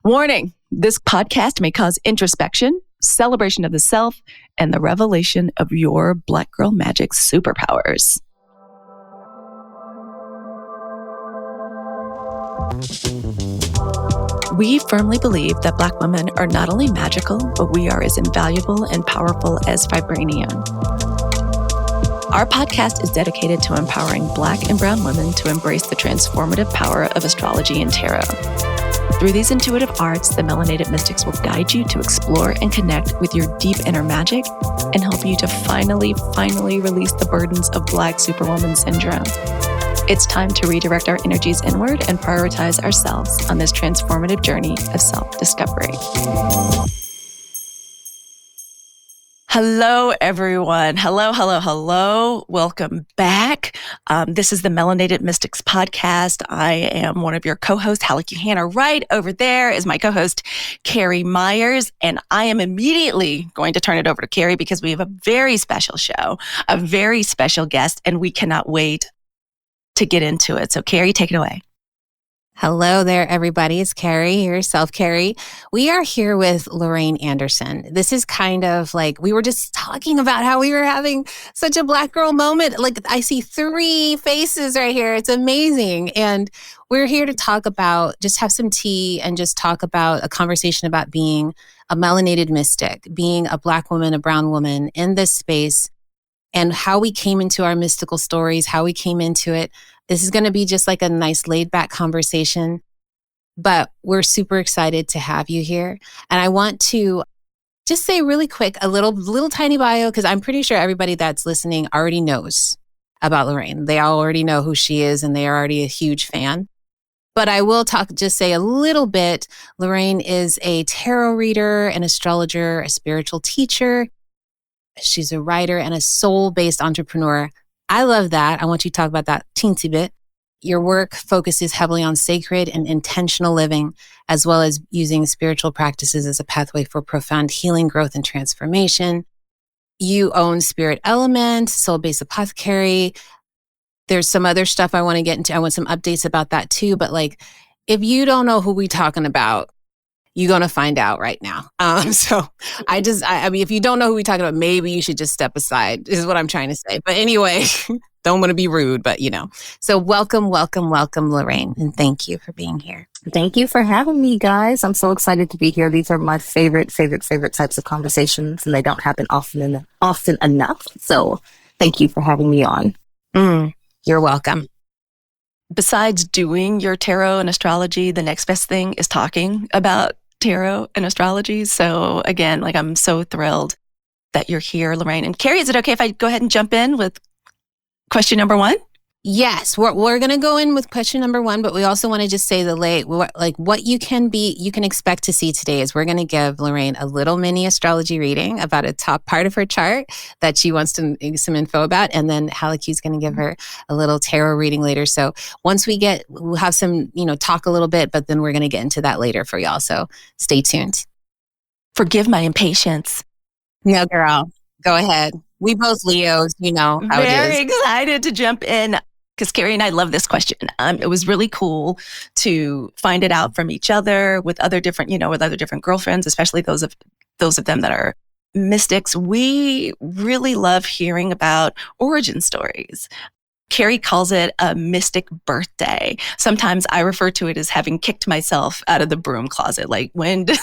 Warning, this podcast may cause introspection, celebration of the self, and the revelation of your Black Girl Magic superpowers. We firmly believe that Black women are not only magical, but we are as invaluable and powerful as vibranium. Our podcast is dedicated to empowering Black and brown women to embrace the transformative power of astrology and tarot. Through these intuitive arts, the Melanated Mystics will guide you to explore and connect with your deep inner magic and help you to finally release the burdens of Black Superwoman syndrome. It's time to redirect our energies inward and prioritize ourselves on this transformative journey of self-discovery. Hello, everyone. Hello. Welcome back. This is the Melanated Mystics podcast. I am one of your co-hosts, Halleck Hannah. Right over there is my co-host, Carrie Myers. And I am immediately going to turn it over to Carrie because we have a very special show, a very special guest, and we cannot wait to get into it. So Carrie, take it away. Hello there, everybody. It's Carrie, yourself, Carrie. We are here with Lorraine Anderson. This is kind of like, we were just talking about how we were having such a Black girl moment. Like, I see 3 faces right here. It's amazing. And we're here to talk about, just have some tea and just talk about a conversation about being a melanated mystic, being a Black woman, a brown woman in this space, and how we came into our mystical stories, how we came into it. This is going to be just like a nice laid back conversation, but we're super excited to have you here. And I want to just say really quick, a little tiny bio, because I'm pretty sure everybody that's listening already knows about Lorraine. They already know who she is and they are already a huge fan. But I will just say a little bit. Lorraine is a tarot reader, an astrologer, a spiritual teacher. She's a writer and a soul-based entrepreneur. I love that. I want you to talk about that teensy bit. Your work focuses heavily on sacred and intentional living, as well as using spiritual practices as a pathway for profound healing, growth, and transformation. You own Spirit Element, Soul-Based Apothecary. There's some other stuff I want to get into. I want some updates about that too. But like, if you don't know who we're talking about, you're going to find out right now. I mean, if you don't know who we're talking about, maybe you should just step aside, is what I'm trying to say. But anyway, don't want to be rude, but you know. So welcome, Lorraine. And thank you for being here. Thank you for having me, guys. I'm so excited to be here. These are my favorite types of conversations, and they don't happen often enough. So thank you for having me on. You're welcome. Besides doing your tarot and astrology, the next best thing is talking about tarot and astrology. So again, like, I'm so thrilled that you're here, Lorraine. And Carrie, is it okay if I go ahead and jump in with question number 1? Yes, we're going to go in with question number 1, but we also want to just say what you can expect to see today is we're going to give Lorraine a little mini astrology reading about a top part of her chart that she wants some info about. And then Halleck's going to give her a little tarot reading later. So once we'll have some, talk a little bit, but then we're going to get into that later for y'all. So stay tuned. Forgive my impatience. No, girl, go ahead. We both Leos, how it is. Very excited to jump in because Carrie and I love this question. It was really cool to find it out from each other with other different, with other different girlfriends, especially those of them that are mystics. We really love hearing about origin stories. Carrie calls it a mystic birthday. Sometimes I refer to it as having kicked myself out of the broom closet. Like, when did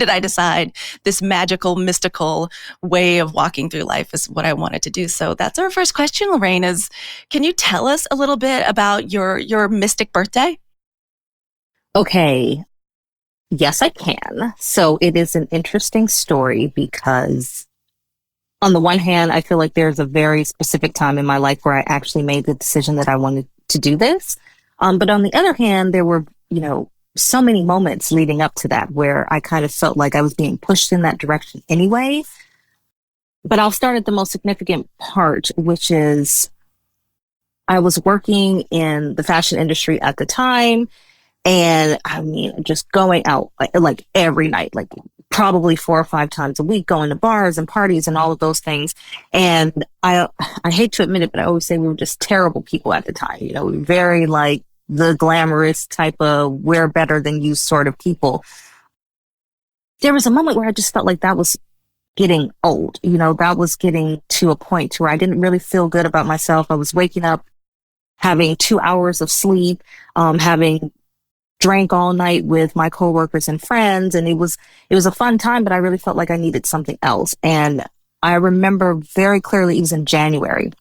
I decide this magical, mystical way of walking through life is what I wanted to do? So that's our first question, Lorraine, is can you tell us a little bit about your mystic birthday? Okay. Yes, I can. So it is an interesting story because on the one hand, I feel like there's a very specific time in my life where I actually made the decision that I wanted to do this. But on the other hand, there were, so many moments leading up to that where I kind of felt like I was being pushed in that direction anyway. But I'll start at the most significant part, which is I was working in the fashion industry at the time. And I mean, just going out like every night, like probably 4 or 5 times a week, going to bars and parties and all of those things. And I hate to admit it, but I always say we were just terrible people at the time. We were very like the glamorous type of we're better than you sort of people. there was a moment where I just felt like that was getting old. That was getting to a point to where I didn't really feel good about myself. I was waking up, having 2 hours of sleep, having drank all night with my coworkers and friends. And it was a fun time, but I really felt like I needed something else. And I remember very clearly, it was in January.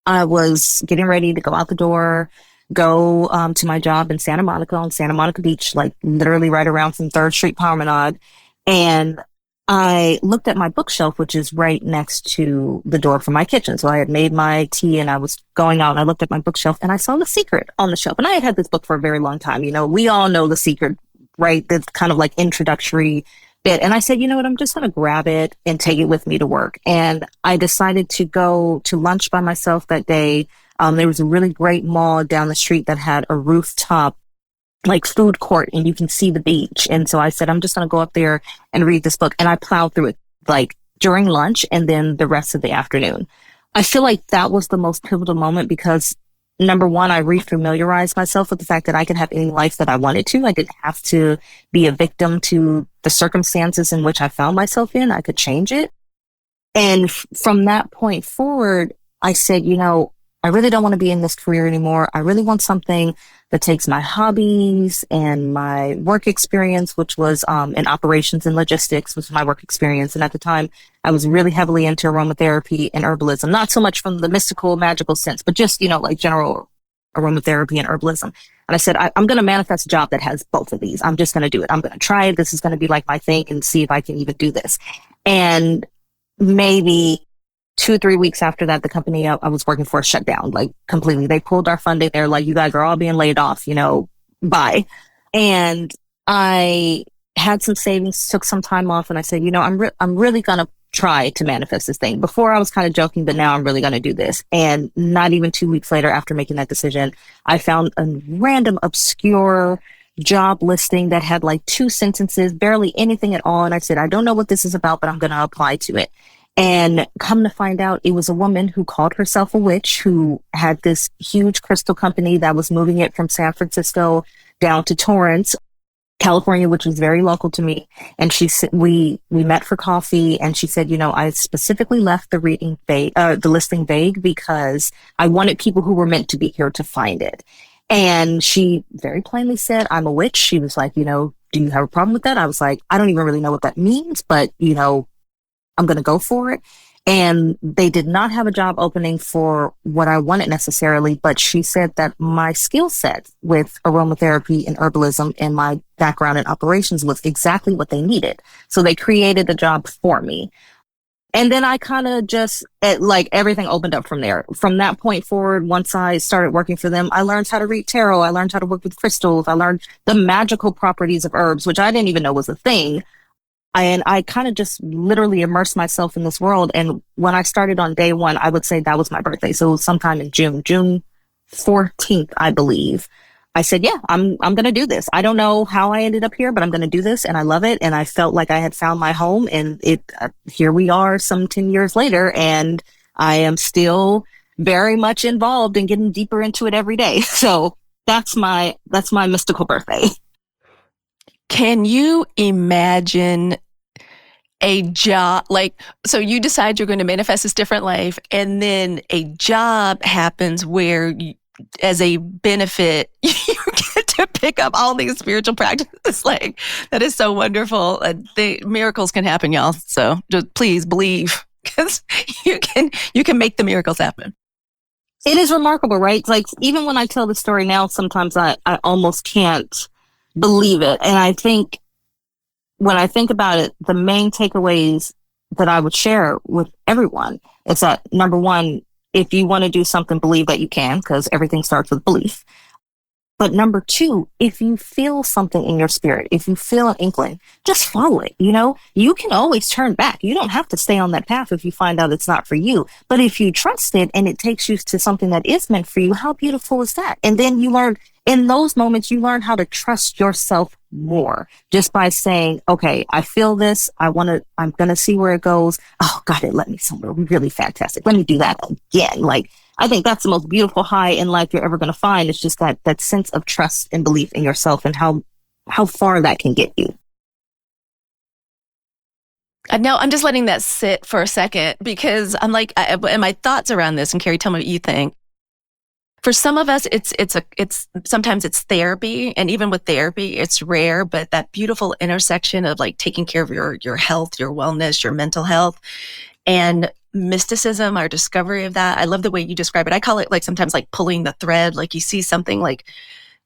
I was getting ready to go out the door, go to my job in Santa Monica, on Santa Monica Beach, like literally right around from 3rd Street Promenade. And I looked at my bookshelf, which is right next to the door from my kitchen. So I had made my tea and I was going out and I looked at my bookshelf and I saw The Secret on the shelf. And I had this book for a very long time. We all know The Secret, right? That's kind of like introductory bit. And I said, you know what, I'm just going to grab it and take it with me to work. And I decided to go to lunch by myself that day. There was a really great mall down the street that had a rooftop like food court and you can see the beach. And so I said, I'm just going to go up there and read this book. And I plowed through it like during lunch and then the rest of the afternoon. I feel like that was the most pivotal moment because number one, I refamiliarized myself with the fact that I could have any life that I wanted to. I didn't have to be a victim to the circumstances in which I found myself in. I could change it. And from that point forward, I said, I really don't want to be in this career anymore. I really want something that takes my hobbies and my work experience, which was in operations and logistics, was my work experience. And at the time, I was really heavily into aromatherapy and herbalism, not so much from the mystical, magical sense, but just, like general aromatherapy and herbalism. And I said, I'm going to manifest a job that has both of these. I'm just going to do it. I'm going to try it. This is going to be like my thing and see if I can even do this. And maybe 2-3 weeks after that, the company I was working for shut down, like completely. They pulled our funding. They're like, you guys are all being laid off, bye. And I had some savings, took some time off, and I said, I'm really going to try to manifest this thing. Before I was kind of joking, but now I'm really going to do this. And not even 2 weeks later, after making that decision, I found a random obscure job listing that had like 2 sentences, barely anything at all. And I said, I don't know what this is about, but I'm going to apply to it. And come to find out, it was a woman who called herself a witch, who had this huge crystal company that was moving it from San Francisco down to Torrance, California, which was very local to me. And she said, we met for coffee, and she said, I specifically left the listing vague because I wanted people who were meant to be here to find it. And she very plainly said, I'm a witch. She was like, do you have a problem with that? I was like, I don't even really know what that means, but, I'm going to go for it. And they did not have a job opening for what I wanted necessarily, but she said that my skill set with aromatherapy and herbalism and my background in operations was exactly what they needed. So they created the job for me. And then I kind of just, everything opened up from there. From that point forward, once I started working for them, I learned how to read tarot. I learned how to work with crystals. I learned the magical properties of herbs, which I didn't even know was a thing. And I kind of just literally immersed myself in this world. And when I started on day one, I would say that was my birthday. So sometime in June 14th, I believe, I said, yeah, I'm going to do this. I don't know how I ended up here, but I'm going to do this. And I love it. And I felt like I had found my home, and here we are some 10 years later. And I am still very much involved and getting deeper into it every day. So that's my mystical birthday. Can you imagine a job, so you decide you're going to manifest this different life, and then a job happens where you, as a benefit, you get to pick up all these spiritual practices. That is so wonderful. The miracles can happen, y'all. So just please believe, because you can make the miracles happen. It is remarkable, right? Even when I tell the story now, sometimes I almost can't believe it. And I think when I think about it, the main takeaways that I would share with everyone is that, number one, if you want to do something, believe that you can, because everything starts with belief. But number two, if you feel something in your spirit, if you feel an inkling, just follow it. You can always turn back. You don't have to stay on that path if you find out it's not for you. But if you trust it and it takes you to something that is meant for you, how beautiful is that? And then you learn, in those moments, you learn how to trust yourself more just by saying, okay, I feel this. I'm going to see where it goes. Oh God, it led me somewhere really fantastic. Let me do that again. I think that's the most beautiful high in life you're ever going to find. It's just that sense of trust and belief in yourself and how far that can get you. No, I'm just letting that sit for a second because I'm like, and my thoughts around this, and Carrie, tell me what you think. For some of us, it's sometimes it's therapy, and even with therapy, it's rare. But that beautiful intersection of like taking care of your health, your wellness, your mental health, and mysticism, our discovery of that. I love the way you describe it. I call it like sometimes like pulling the thread. Like you see something like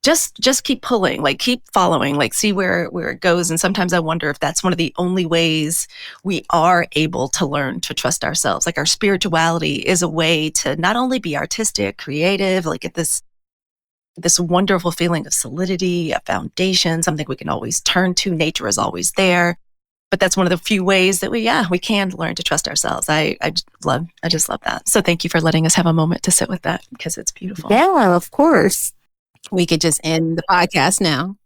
just keep pulling, like keep following, like see where it goes. And sometimes I wonder if that's one of the only ways we are able to learn to trust ourselves. Like our spirituality is a way to not only be artistic, creative, like get this wonderful feeling of solidity, a foundation, something we can always turn to. Nature is always there. But that's one of the few ways that we can learn to trust ourselves. I just love that. So thank you for letting us have a moment to sit with that because it's beautiful. Yeah, of course. We could just end the podcast now.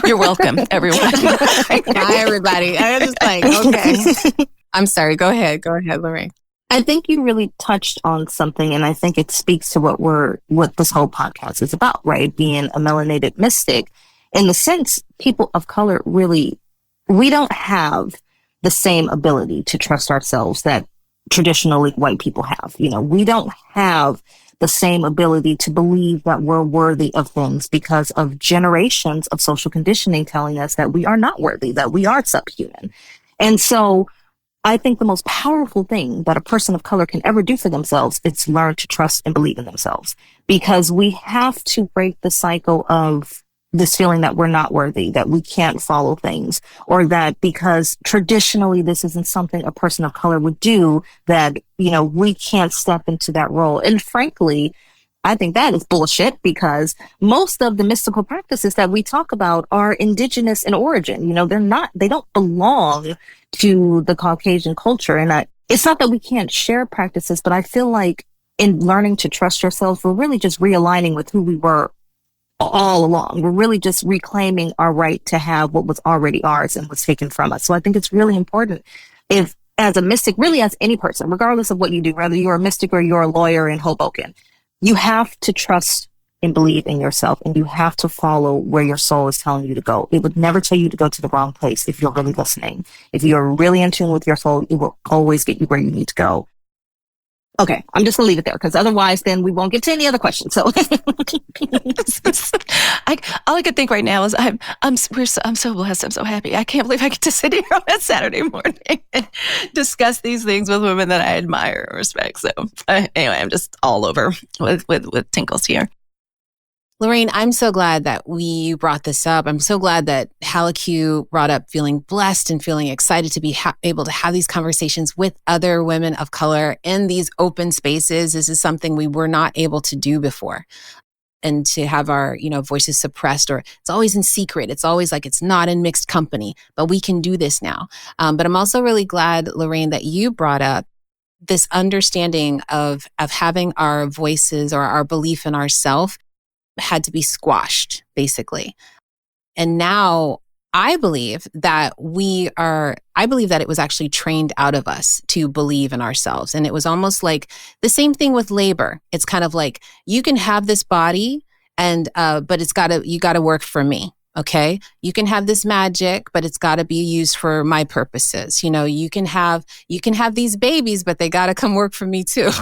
You're welcome, everyone. Bye, everybody. I was just like, okay. I'm sorry. Go ahead, Lorraine. I think you really touched on something, and I think it speaks to what this whole podcast is about, right? Being a melanated mystic. In the sense, people of color really, we don't have the same ability to trust ourselves that traditionally white people have. You know, we don't have the same ability to believe that we're worthy of things because of generations of social conditioning telling us that we are not worthy, that we are subhuman. And so I think the most powerful thing that a person of color can ever do for themselves is learn to trust and believe in themselves, because we have to break the cycle of this feeling that we're not worthy, that we can't follow things, or that because traditionally this isn't something a person of color would do, that, you know, we can't step into that role. And frankly, I think that is bullshit, because most of the mystical practices that we talk about are indigenous in origin. You know, they don't belong to the Caucasian culture. And it's not that we can't share practices, but I feel like in learning to trust yourself, we're really just realigning with who we were all along. We're really just reclaiming our right to have what was already ours and was taken from us. So I think it's really important, if as a mystic, really as any person, regardless of what you do, whether you're a mystic or you're a lawyer in Hoboken, you have to trust and believe in yourself, and you have to follow where your soul is telling you to go. It would never tell you to go to the wrong place if you're really listening. If you're really in tune with your soul, it will always get you where you need to go. Okay, I'm just gonna leave it there, because otherwise then we won't get to any other questions. So all I could think right now is I'm so blessed. I'm so happy. I can't believe I get to sit here on a Saturday morning and discuss these things with women that I admire and respect. So anyway, I'm just all over with tinkles here. Lorraine, I'm so glad that we brought this up. I'm so glad that Halleck brought up feeling blessed and feeling excited to be able to have these conversations with other women of color in these open spaces. This is something we were not able to do before. And to have our, voices suppressed, or it's always in secret. It's always like it's not in mixed company, but we can do this now. But I'm also really glad, Lorraine, that you brought up this understanding of having our voices or our belief in ourself had to be squashed, basically. And now I believe that it was actually trained out of us to believe in ourselves. And it was almost like the same thing with labor. It's kind of like, you can have this body but you gotta work for me. Okay. You can have this magic, but it's gotta be used for my purposes. You can have these babies, but they gotta come work for me too.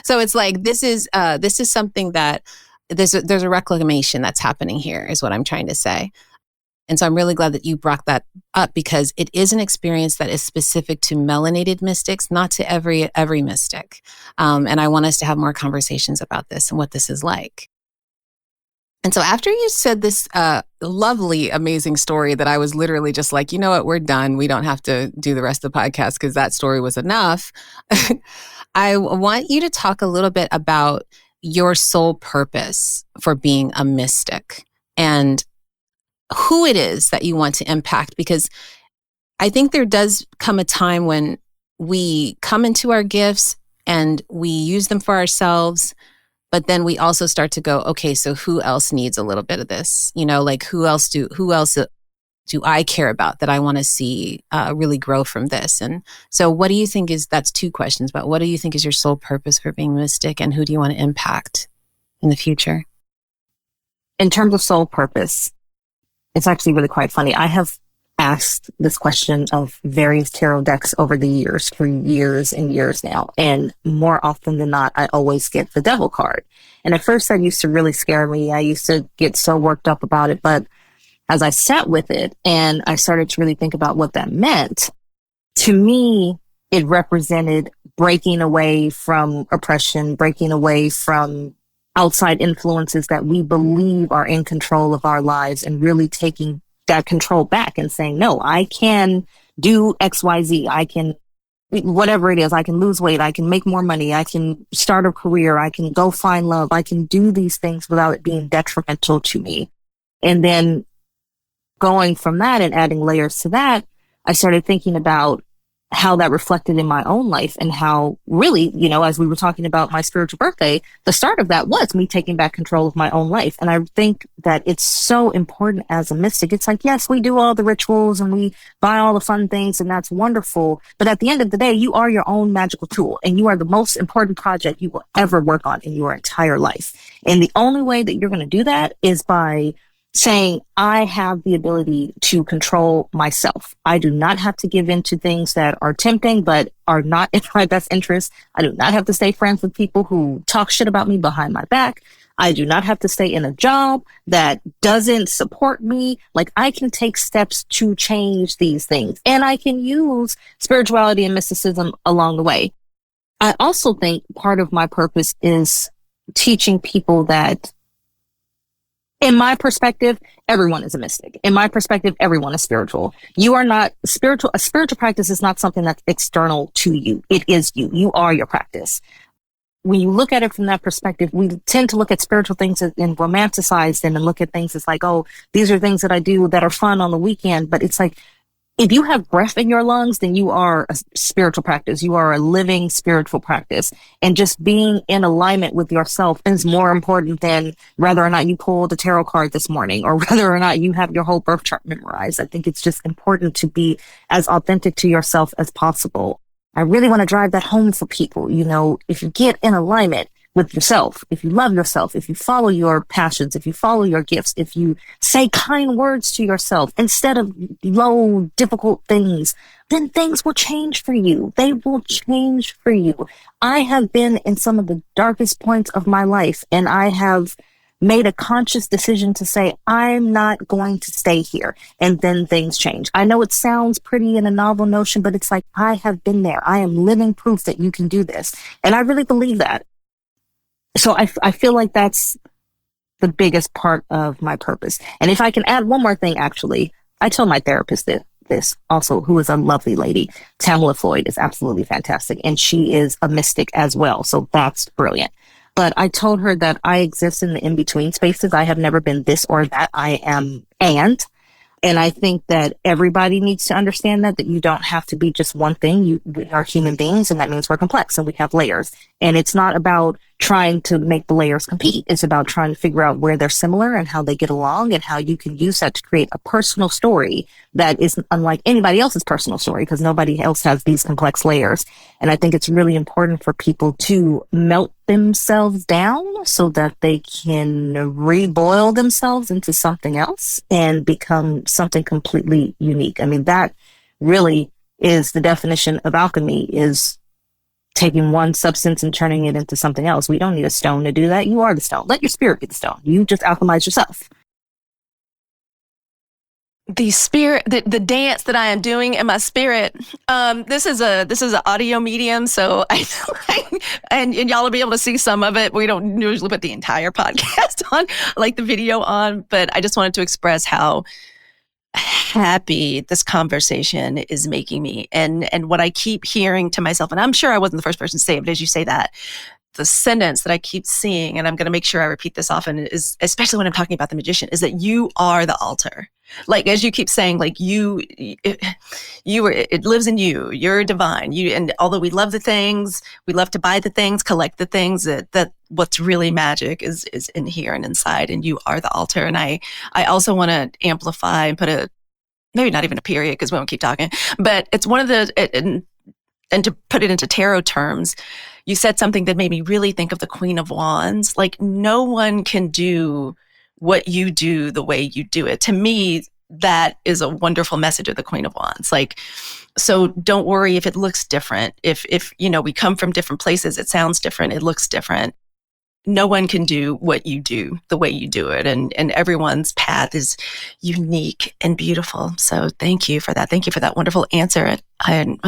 So it's like, this is something that there's a reclamation that's happening here, is what I'm trying to say. And so I'm really glad that you brought that up, because it is an experience that is specific to melanated mystics, not to every mystic. And I want us to have more conversations about this and what this is like. And so after you said this lovely, amazing story that I was literally just like, you know what, we're done. We don't have to do the rest of the podcast because that story was enough. I want you to talk a little bit about your sole purpose for being a mystic and who it is that you want to impact, because I think there does come a time when we come into our gifts and we use them for ourselves, but then we also start to go, okay, so who else needs a little bit of this? Like who else do I care about that I want to see really grow from this? And so what do you think that's two questions, but what do you think is your sole purpose for being mystic, and who do you want to impact in the future? In terms of soul purpose, it's actually really quite funny. I have asked this question of various tarot decks over the years, for years and years now. And more often than not, I always get the devil card. And at first that used to really scare me. I used to get so worked up about it. But as I sat with it and I started to really think about what that meant, to me, it represented breaking away from oppression, breaking away from outside influences that we believe are in control of our lives, and really taking that control back and saying, no, I can do XYZ. I can, whatever it is, I can lose weight. I can make more money. I can start a career. I can go find love. I can do these things without it being detrimental to me. And then going from that and adding layers to that, I started thinking about how that reflected in my own life, and how really, as we were talking about my spiritual birthday, the start of that was me taking back control of my own life. And I think that it's so important as a mystic. It's like, yes, we do all the rituals and we buy all the fun things, and that's wonderful. But at the end of the day, you are your own magical tool, and you are the most important project you will ever work on in your entire life. And the only way that you're going to do that is by saying, I have the ability to control myself. I do not have to give in to things that are tempting, but are not in my best interest. I do not have to stay friends with people who talk shit about me behind my back. I do not have to stay in a job that doesn't support me. Like, I can take steps to change these things, and I can use spirituality and mysticism along the way. I also think part of my purpose is teaching people that, in my perspective, everyone is a mystic. In my perspective, everyone is spiritual. You are not spiritual. A spiritual practice is not something that's external to you. It is you. You are your practice. When you look at it from that perspective, we tend to look at spiritual things and romanticize them, and look at things as like, oh, these are things that I do that are fun on the weekend. But it's like, if you have breath in your lungs, then you are a spiritual practice. You are a living spiritual practice. And just being in alignment with yourself is more important than whether or not you pulled a tarot card this morning, or whether or not you have your whole birth chart memorized. I think it's just important to be as authentic to yourself as possible. I really want to drive that home for people. If you get in alignment with yourself, if you love yourself, if you follow your passions, if you follow your gifts, if you say kind words to yourself instead of low, difficult things, then things will change for you. They will change for you. I have been in some of the darkest points of my life, and I have made a conscious decision to say, I'm not going to stay here. And then things change. I know it sounds pretty in a novel notion, but it's like, I have been there. I am living proof that you can do this. And I really believe that. So I feel like that's the biggest part of my purpose. And if I can add one more thing, actually, I told my therapist this also, who is a lovely lady. Tamala Floyd is absolutely fantastic. And she is a mystic as well. So that's brilliant. But I told her that I exist in the in-between spaces. I have never been this or that. I am And I think that everybody needs to understand that you don't have to be just one thing. We are human beings, and that means we're complex, and we have layers. And it's not about trying to make the layers compete. It's about trying to figure out where they're similar and how they get along, and how you can use that to create a personal story that is unlike anybody else's personal story, because nobody else has these complex layers. And I think it's really important for people to melt themselves down so that they can reboil themselves into something else and become something completely unique. I mean, that really is the definition of alchemy, is taking one substance and turning it into something else. We don't need a stone to do that. You are the stone. Let your spirit be the stone. You just alchemize yourself. The spirit, the dance that I am doing in my spirit. This is an audio medium, so and y'all will be able to see some of it. We don't usually put the entire podcast on, like the video on, but I just wanted to express how happy this conversation is making me, and what I keep hearing to myself, and I'm sure I wasn't the first person to say it, but as you say that, the sentence that I keep seeing, and I'm going to make sure I repeat this often, is, especially when I'm talking about the magician, is that you are the altar. Like, as you keep saying, like it lives in you. You're divine. And although we love the things, we love to buy the things, collect the things, that what's really magic is in here and inside, and you are the altar. And I also want to amplify and put maybe not even a period, because we won't keep talking, but it's one of the, and to put it into tarot terms, you said something that made me really think of the Queen of Wands. Like, no one can do what you do the way you do it. To me, that is a wonderful message of the Queen of Wands. Like, so don't worry if it looks different. If we come from different places, it sounds different, it looks different. No one can do what you do the way you do it. And everyone's path is unique and beautiful. So thank you for that. Thank you for that wonderful answer. I'm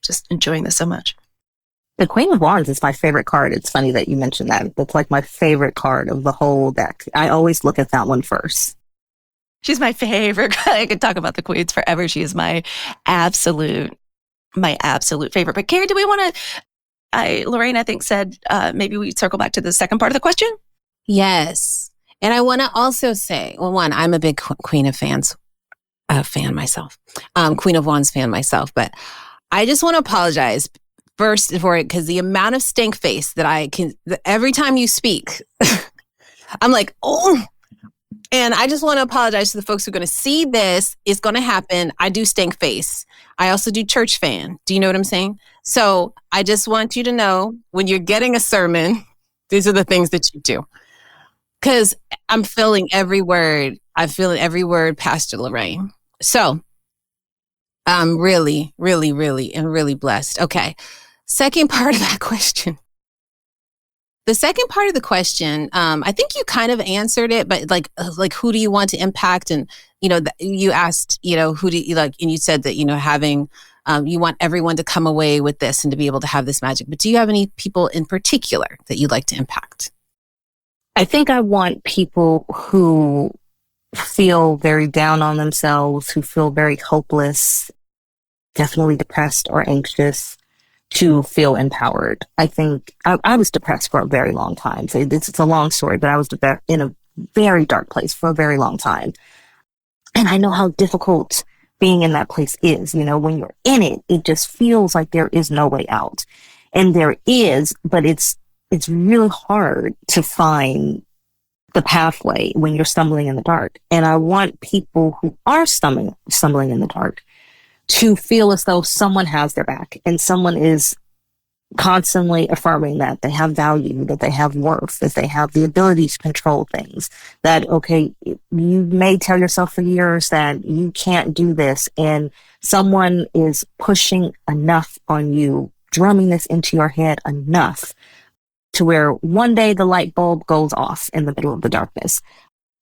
just enjoying this so much. The Queen of Wands is my favorite card. It's funny that you mentioned that. That's like my favorite card of the whole deck. I always look at that one first. She's my favorite. I could talk about the queens forever. She is my absolute favorite. But Carrie, do we want to, Lorraine, I think said, maybe we circle back to the second part of the question? Yes. And I want to also say, well, one, I'm a big Queen of Wands fan myself. Queen of Wands fan myself. But I just want to apologize first for it, because the amount of stink face that I can, every time you speak, I'm like, oh. And I just want to apologize to the folks who are going to see this. It's going to happen. I do stink face. I also do church fan. Do you know what I'm saying? So I just want you to know, when you're getting a sermon, these are the things that you do. Because I'm feeling every word. I'm feeling every word, Pastor Lorraine. So I'm really, really, really, and really blessed. Okay. Second part of that question. The second part of the question, I think you kind of answered it, but like who do you want to impact? And, you asked, who do you like, and you said that, having, you want everyone to come away with this and to be able to have this magic. But do you have any people in particular that you'd like to impact? I think I want people who feel very down on themselves, who feel very hopeless, definitely depressed or anxious, to feel empowered. I think I was depressed for a very long time. So it's a long story, but I was in a very dark place for a very long time. And I know how difficult being in that place is. When you're in it, it just feels like there is no way out. And there is, but it's really hard to find the pathway when you're stumbling in the dark. And I want people who are stumbling in the dark to feel as though someone has their back and someone is constantly affirming that they have value, that they have worth, that they have the ability to control things, that, okay, you may tell yourself for years that you can't do this, and someone is pushing enough on you, drumming this into your head enough to where one day the light bulb goes off in the middle of the darkness.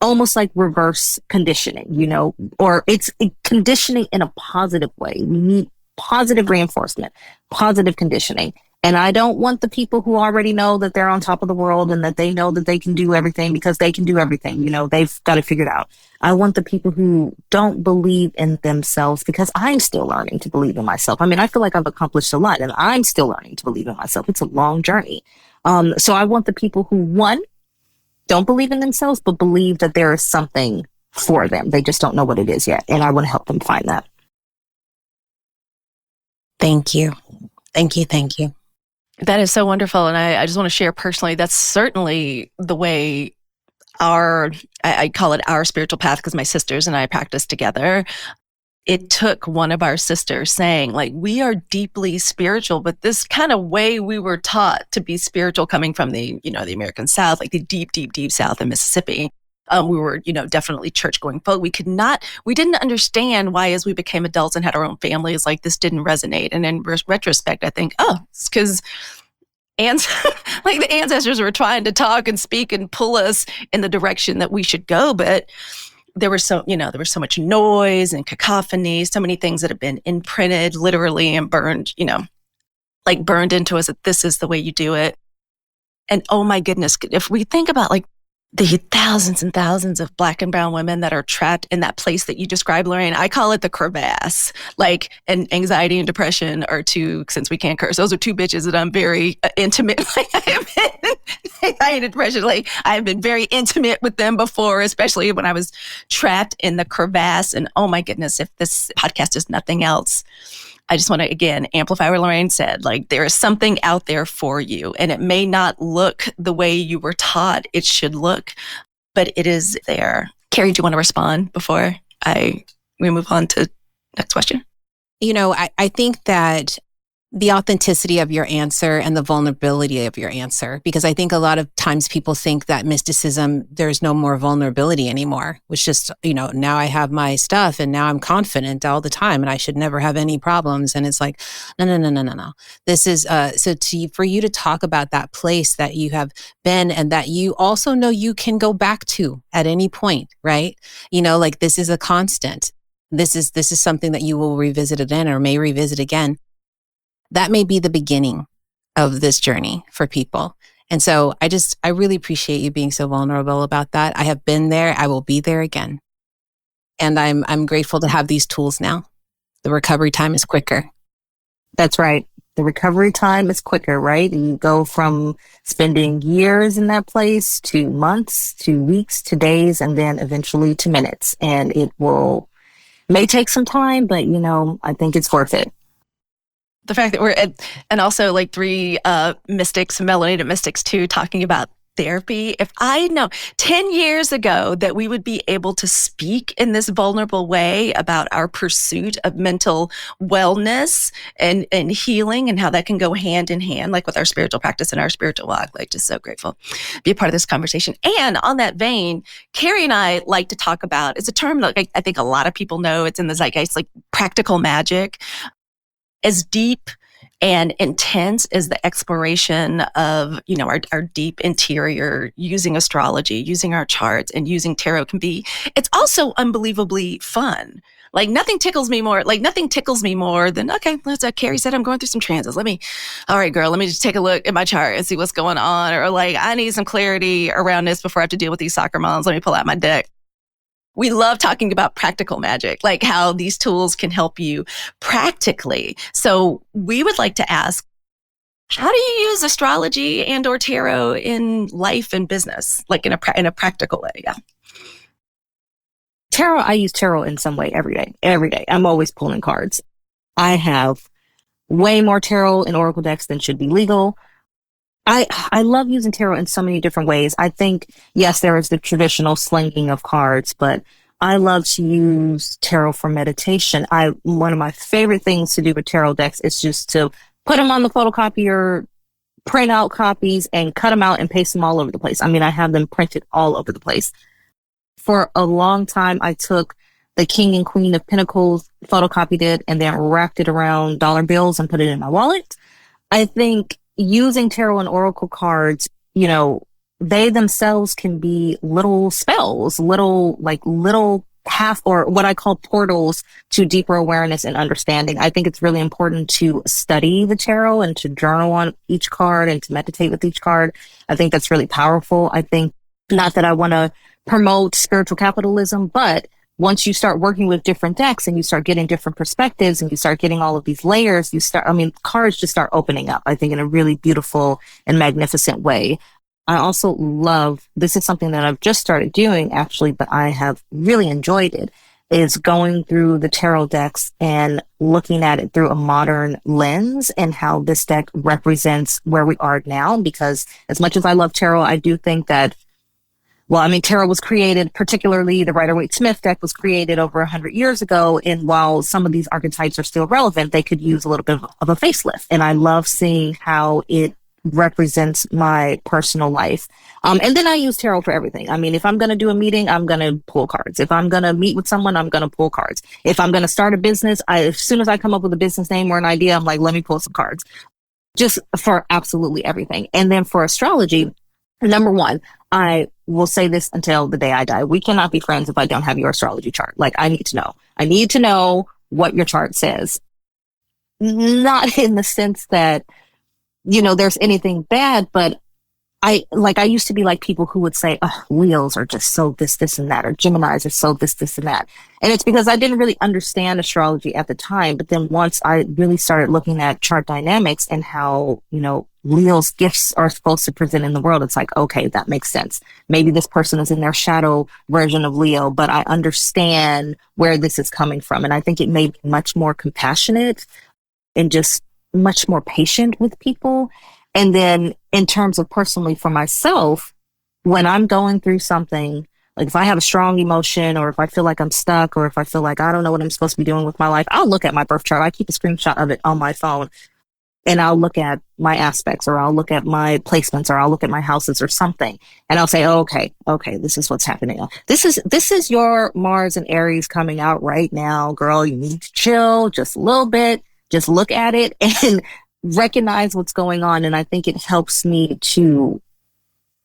Almost like reverse conditioning, or it's conditioning in a positive way. We need positive reinforcement, positive conditioning. And I don't want the people who already know that they're on top of the world and that they know that they can do everything because they can do everything. They've got it figured out. I want the people who don't believe in themselves, because I'm still learning to believe in myself. I mean, I feel like I've accomplished a lot and I'm still learning to believe in myself. It's a long journey. So I want the people who, one, don't believe in themselves, but believe that there is something for them. They just don't know what it is yet. And I want to help them find that. Thank you. Thank you. Thank you. That is so wonderful. And I just want to share personally, that's certainly the way I call it our spiritual path, because my sisters and I practice together. It took one of our sisters saying, like, we are deeply spiritual, but this kind of way we were taught to be spiritual, coming from the American South, like the deep, deep, deep South in Mississippi. We were, definitely church going folk. We didn't understand why, as we became adults and had our own families, like this didn't resonate. And in retrospect, I think, it's because like the ancestors were trying to talk and speak and pull us in the direction that we should go. But there was so much noise and cacophony, so many things that have been imprinted literally and burned, burned into us that this is the way you do it. And oh my goodness, if we think about like the thousands and thousands of Black and brown women that are trapped in that place that you described, Lorraine, I call it the crevasse. Like, and anxiety and depression are two, since we can't curse, those are two bitches that I'm very intimate. Like, anxiety and depression, like, I've been very intimate with them before, especially when I was trapped in the crevasse. And oh my goodness, if this podcast is nothing else, I just want to, again, amplify what Lorraine said. Like, there is something out there for you, and it may not look the way you were taught it should look, but it is there. Carrie, do you want to respond before we move on to next question? I think that the authenticity of your answer and the vulnerability of your answer. Because I think a lot of times people think that mysticism, there's no more vulnerability anymore. It's just, now I have my stuff and now I'm confident all the time and I should never have any problems. And it's like, no. This is, for you to talk about that place that you have been and that you also know you can go back to at any point, right? Like this is a constant. This is something that you will revisit again or may revisit again. That may be the beginning of this journey for people. And so I really appreciate you being so vulnerable about that. I have been there. I will be there again. And I'm grateful to have these tools now. The recovery time is quicker. That's right. The recovery time is quicker, right? You go from spending years in that place to months, to weeks, to days, and then eventually to minutes. And it may take some time, but I think it's worth it. The fact that we're and also like three mystics, melanated mystics too, talking about therapy. If I know 10 years ago that we would be able to speak in this vulnerable way about our pursuit of mental wellness and healing and how that can go hand in hand, like with our spiritual practice and our spiritual walk, like just so grateful to be a part of this conversation. And on that vein, Carrie and I like to talk about, it's a term that I think a lot of people know, it's in the zeitgeist, like practical magic. As deep and intense as the exploration of, our deep interior using astrology, using our charts, and using tarot can be, it's also unbelievably fun. Like nothing tickles me more than, okay, let's Carrie said I'm going through some transits. All right, girl, let me just take a look at my chart and see what's going on. Or like, I need some clarity around this before I have to deal with these soccer moms. Let me pull out my deck. We love talking about practical magic, like how these tools can help you practically. So we would like to ask, how do you use astrology and or tarot in life and business, like in a practical way? Yeah. Tarot, I use tarot in some way every day. I'm always pulling cards. I have way more tarot and oracle decks than should be legal. I love using tarot in so many different ways. I think, yes, there is the traditional slinging of cards, but I love to use tarot for meditation. One of my favorite things to do with tarot decks is just to put them on the photocopier, print out copies, and cut them out and paste them all over the place. I mean, I have them printed all over the place. For a long time, I took the King and Queen of Pentacles, photocopied it, and then wrapped it around dollar bills and put it in my wallet. I think using tarot and oracle cards, they themselves can be little spells, little half or what I call portals to deeper awareness and understanding. I think it's really important to study the tarot and to journal on each card and to meditate with each card. I think that's really powerful. I think not that I want to promote spiritual capitalism, but once you start working with different decks and you start getting different perspectives and you start getting all of these layers, cards just start opening up, I think, in a really beautiful and magnificent way. I also love, this is something that I've just started doing actually, but I have really enjoyed it, is going through the tarot decks and looking at it through a modern lens and how this deck represents where we are now. Because as much as I love tarot, I do think that tarot was created, particularly the Rider-Waite-Smith deck was created over 100 years ago. And while some of these archetypes are still relevant, they could use a little bit of a facelift. And I love seeing how it represents my personal life. And then I use tarot for everything. I mean, if I'm going to do a meeting, I'm going to pull cards. If I'm going to meet with someone, I'm going to pull cards. If I'm going to start a business, as soon as I come up with a business name or an idea, I'm like, let me pull some cards. Just for absolutely everything. And then for astrology, number one, I will say this until the day I die. We cannot be friends if I don't have your astrology chart. Like, I need to know. I need to know what your chart says. Not in the sense that, there's anything bad, but I used to be like people who would say, oh, Leos are just so this, and that, or Geminis are so this, and that. And it's because I didn't really understand astrology at the time. But then once I really started looking at chart dynamics and how, Leo's gifts are supposed to present in the world, it's like, okay, that makes sense. Maybe this person is in their shadow version of Leo, but I understand where this is coming from. And I think it made me much more compassionate and just much more patient with people. And then in terms of personally for myself, when I'm going through something, like if I have a strong emotion or if I feel like I'm stuck or if I feel like I don't know what I'm supposed to be doing with my life, I'll look at my birth chart. I keep a screenshot of it on my phone. and I'll look at my aspects, or I'll look at my placements, or I'll look at my houses or something. And I'll say, oh, okay, this is what's happening. This is your Mars and Aries coming out right now, girl. You need to chill just a little bit. Just look at it and recognize what's going on. And I think it helps me to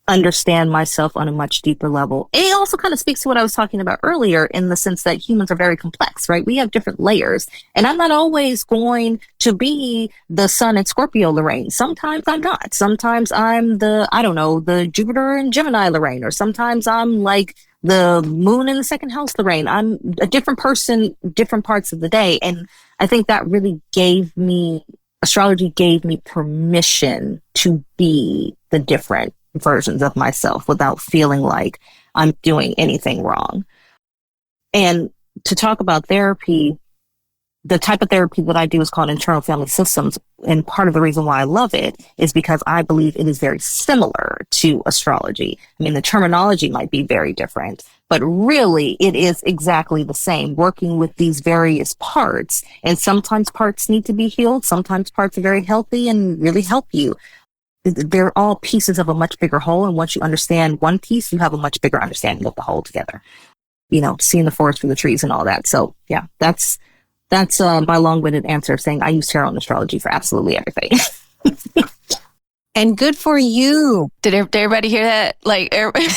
understand myself on a much deeper level. It also kind of speaks to what I was talking about earlier, in the sense that humans are very complex, right? We have different layers, and I'm not always going to be the Sun and Scorpio Lorraine. Sometimes I'm not. Sometimes I'm the Jupiter and Gemini Lorraine, or sometimes I'm like the Moon in the second house Lorraine. I'm a different person, different parts of the day. And I think that really astrology gave me permission to be the different versions of myself without feeling like I'm doing anything wrong. And to talk about therapy, the type of therapy that I do is called internal family systems. And part of the reason why I love it is because I believe it is very similar to astrology. I mean, the terminology might be very different, but really it is exactly the same, working with these various parts. And sometimes parts need to be healed. Sometimes parts are very healthy and really help you. They're all pieces of a much bigger whole. And once you understand one piece, you have a much bigger understanding of the whole together. Seeing the forest through the trees and all that. So yeah, that's my long-winded answer of saying I use tarot and astrology for absolutely everything. And good for you. Did everybody hear that? Like everybody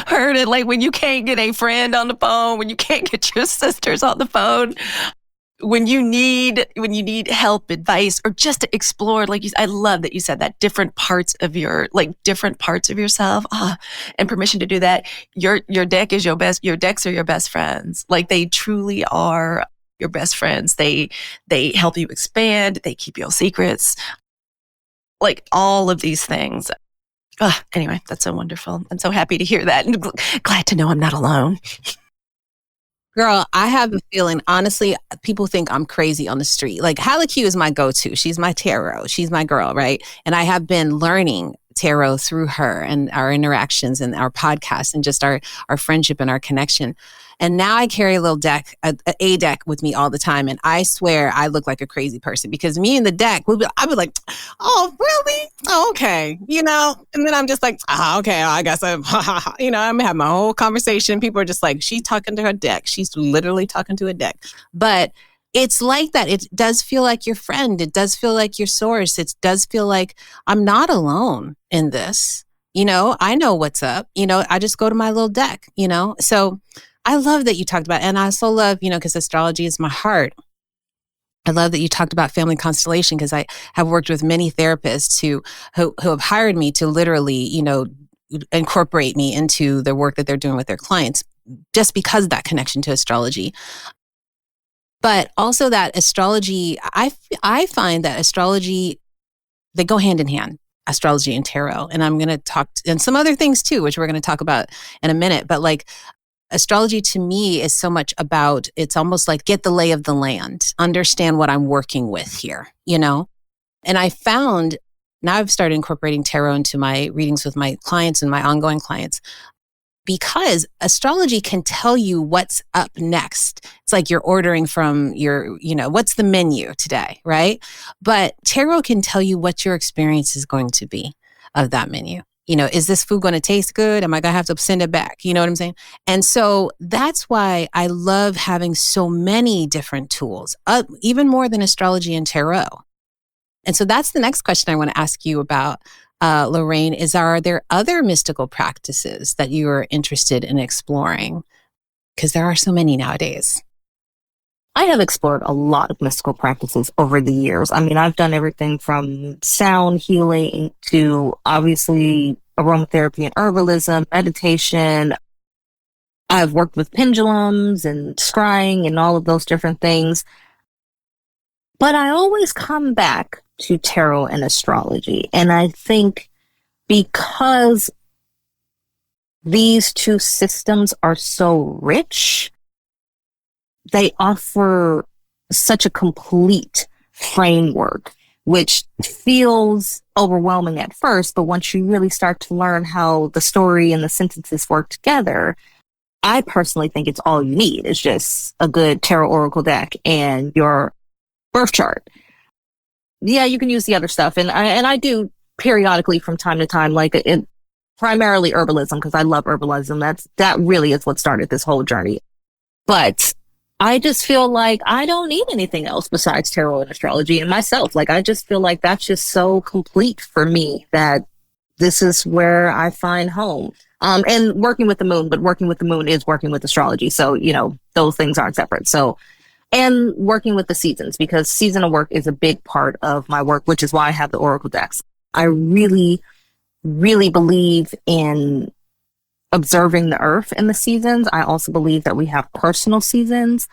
heard it. Like, when you can't get a friend on the phone, when you can't get your sisters on the phone, when you need help, advice, or just to explore, I love that you said that, different parts of yourself, and permission to do that. Your deck is your decks are your best friends. Like, they truly are your best friends. They help you expand. They keep your secrets. Like, all of these things. Anyway, that's so wonderful. I'm so happy to hear that, and glad to know I'm not alone. Girl, I have a feeling, honestly, people think I'm crazy on the street. Like, Hala Q is my go-to. She's my tarot. She's my girl, right? And I have been learning tarot through her and our interactions and our podcast and just our friendship and our connection. And now I carry a little deck, a deck with me all the time. And I swear I look like a crazy person, because me and the deck, I'll be like, oh, really? Oh, okay. And then I'm just like, okay, I guess I'm having my whole conversation. People are just like, she's talking to her deck. She's literally talking to a deck. But it's like that. It does feel like your friend. It does feel like your source. It does feel like I'm not alone in this. I know what's up. I just go to my little deck, So I love that you talked about, and I also love, because astrology is my heart. I love that you talked about family constellation, because I have worked with many therapists who have hired me to literally, incorporate me into the work that they're doing with their clients, just because of that connection to astrology. But also that astrology, I find that astrology, they go hand in hand, astrology and tarot. And I'm going to talk, and some other things too, which we're going to talk about in a minute. But like, astrology to me is so much about, it's almost like get the lay of the land, understand what I'm working with here, And I found, now I've started incorporating tarot into my readings with my clients and my ongoing clients, because astrology can tell you what's up next. It's like you're ordering from your, what's the menu today, right? But tarot can tell you what your experience is going to be of that menu. Is this food going to taste good? Am I going to have to send it back? You know what I'm saying? And so that's why I love having so many different tools, even more than astrology and tarot. And so that's the next question I want to ask you about, Lorraine, are there other mystical practices that you are interested in exploring? Because there are so many nowadays. I have explored a lot of mystical practices over the years. I mean, I've done everything from sound healing to obviously aromatherapy and herbalism, meditation. I've worked with pendulums and scrying and all of those different things. But I always come back to tarot and astrology. And I think because these two systems are so rich, they offer such a complete framework, which feels overwhelming at first. But once you really start to learn how the story and the sentences work together, I personally think it's all you need. It's just a good tarot oracle deck and your birth chart. Yeah, you can use the other stuff. And I do periodically from time to time, like primarily herbalism, because I love herbalism. That really is what started this whole journey. But I just feel like I don't need anything else besides tarot and astrology and myself. Like, I just feel like that's just so complete for me that this is where I find home. And working with the moon, but working with the moon is working with astrology. So, those things aren't separate. So, and working with the seasons, because seasonal work is a big part of my work, which is why I have the oracle decks. I really, really believe in observing the earth and the seasons. I also believe that we have personal seasons.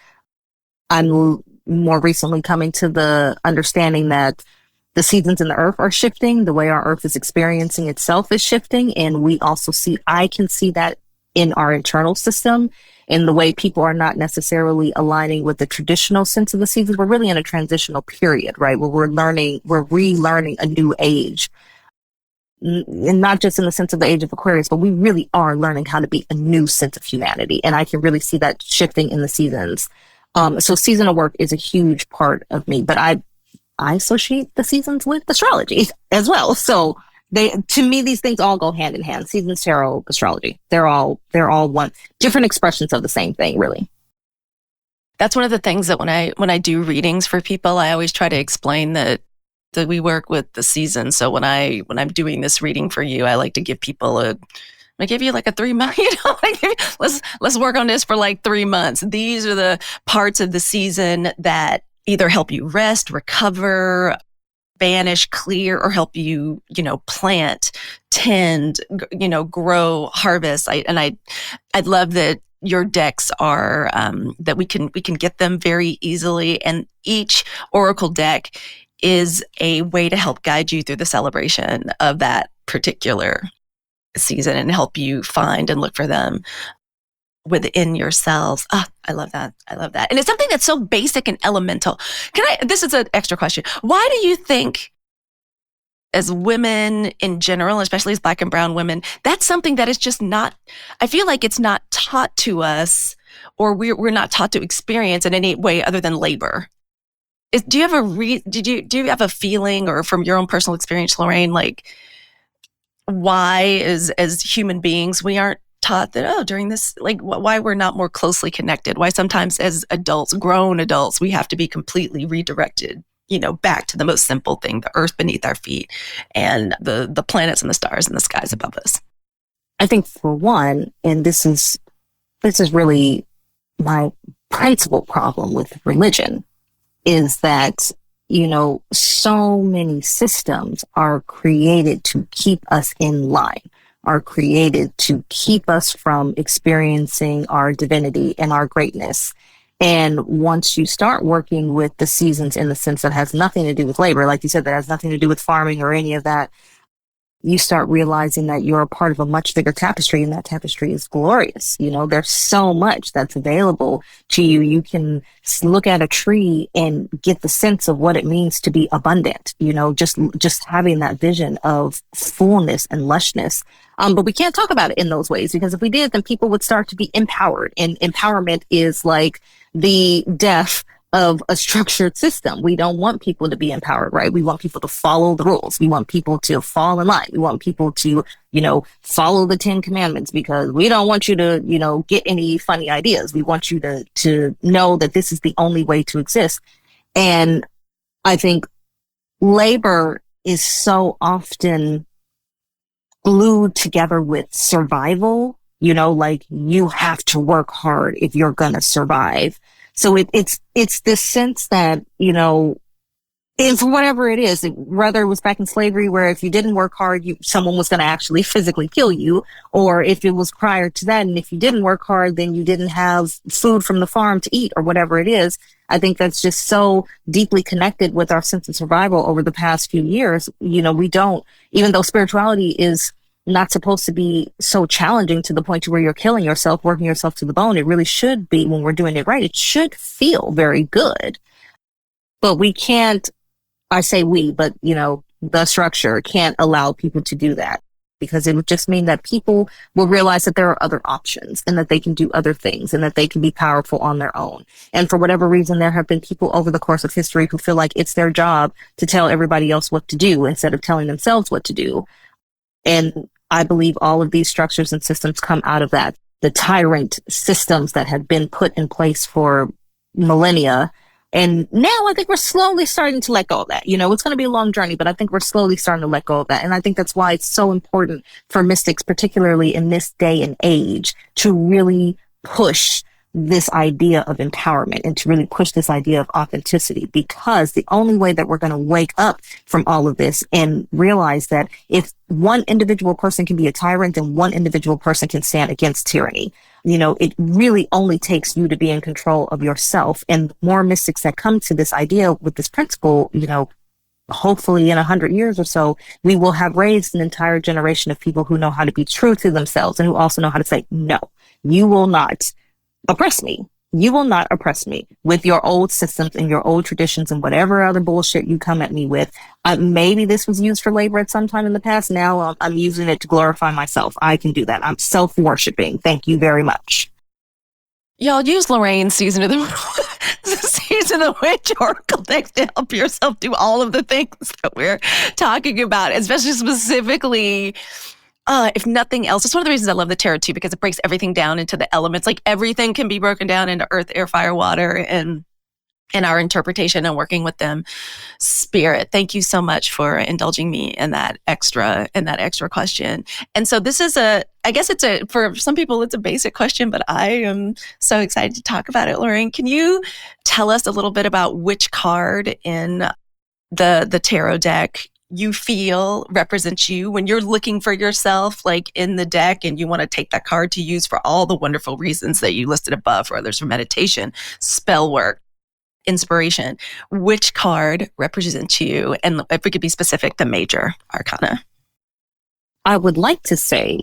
I'm more recently coming to the understanding that the seasons in the earth are shifting. The way our earth is experiencing itself is shifting. And I can see that in our internal system, in the way people are not necessarily aligning with the traditional sense of the seasons. We're really in a transitional period, right? Where we're relearning a new age. And not just in the sense of the age of Aquarius, but we really are learning how to be a new sense of humanity. And I can really see that shifting in the seasons. So seasonal work is a huge part of me, but I associate the seasons with astrology as well. So to me, these things all go hand in hand. Seasons, tarot, astrology. They're all one, different expressions of the same thing, really. That's one of the things that when I do readings for people, I always try to explain that we work with the seasons. So when I'm doing this reading for you, I like to give people I give you like a 3 month, let's work on this for like 3 months. These are the parts of the season that either help you rest, recover, banish, clear, or help you, plant, tend, grow, harvest. I'd love that your decks are, that we can get them very easily. And each oracle deck is a way to help guide you through the celebration of that particular season and help you find and look for them within yourselves. I love that. And it's something that's so basic and elemental. This is an extra question. Why do you think, as women in general, especially as Black and brown women, that's something that is just not, I feel like it's not taught to us, or we're not taught to experience in any way other than labor? Do you have a feeling, or from your own personal experience, Lorraine, like why as human beings we aren't taught that, during this, like why we're not more closely connected? Why sometimes as adults, grown adults, we have to be completely redirected, back to the most simple thing, the earth beneath our feet and the planets and the stars and the skies above us? I think for one, and this is really my principal problem with religion, is that, so many systems are created to keep us in line, are created to keep us from experiencing our divinity and our greatness. And once you start working with the seasons in the sense that has nothing to do with labor, like you said, that has nothing to do with farming or any of that, you start realizing that you're a part of a much bigger tapestry, and that tapestry is glorious. There's so much that's available to you. You can look at a tree and get the sense of what it means to be abundant, just having that vision of fullness and lushness. But we can't talk about it in those ways, because if we did, then people would start to be empowered. And empowerment is like the death of a structured system. We don't want people to be empowered, right? We want people to follow the rules. We want people to fall in line. We want people to, follow the 10 commandments, because we don't want you to, get any funny ideas. We want you to know that this is the only way to exist. And I think labor is so often glued together with survival, like you have to work hard if you're going to survive. So it's this sense that, if whatever it is, whether it was back in slavery where if you didn't work hard, someone was going to actually physically kill you, or if it was prior to that, and if you didn't work hard, then you didn't have food from the farm to eat, or whatever it is. I think that's just so deeply connected with our sense of survival over the past few years. We don't, even though spirituality is not supposed to be so challenging to the point to where you're killing yourself, working yourself to the bone. It really should be, when we're doing it right, it should feel very good. But we can't, I say we, but the structure can't allow people to do that. because it would just mean that people will realize that there are other options and that they can do other things and that they can be powerful on their own. And for whatever reason, there have been people over the course of history who feel like it's their job to tell everybody else what to do instead of telling themselves what to do. And I believe all of these structures and systems come out of that. The tyrant systems that have been put in place for millennia. And now I think we're slowly starting to let go of that. You know, it's going to be a long journey, but I think we're slowly starting to let go of that. And I think that's why it's so important for mystics, particularly in this day and age, to really push this idea of empowerment and to really push this idea of authenticity, because the only way that we're going to wake up from all of this and realize that if one individual person can be a tyrant, then one individual person can stand against tyranny. You know, it really only takes you to be in control of yourself. And more mystics that come to this idea with this principle, you know, hopefully in 100 years or so, we will have raised an entire generation of people who know how to be true to themselves and who also know how to say, no, you will not oppress me. You will not oppress me with your old systems and your old traditions and whatever other bullshit you come at me with. Maybe this was used for labor at some time in the past. Now I'm using it to glorify myself. I can do that. I'm self-worshiping. Thank you very much. Y'all use Lorraine's season of the witch oracle deck to help yourself do all of the things that we're talking about, especially specifically. If nothing else, it's one of the reasons I love the tarot too, because it breaks everything down into the elements. Like everything can be broken down into earth, air, fire, water, and our interpretation and working with them. Spirit, thank you so much for indulging me in that extra question. And so this is for some people, it's a basic question, but I am so excited to talk about it. Lorraine, can you tell us a little bit about which card in the tarot deck you feel represents you when you're looking for yourself, like in the deck, and you want to take that card to use for all the wonderful reasons that you listed above, for others for meditation, spell work, inspiration? Which card represents you? And if we could be specific, the major arcana. I would like to say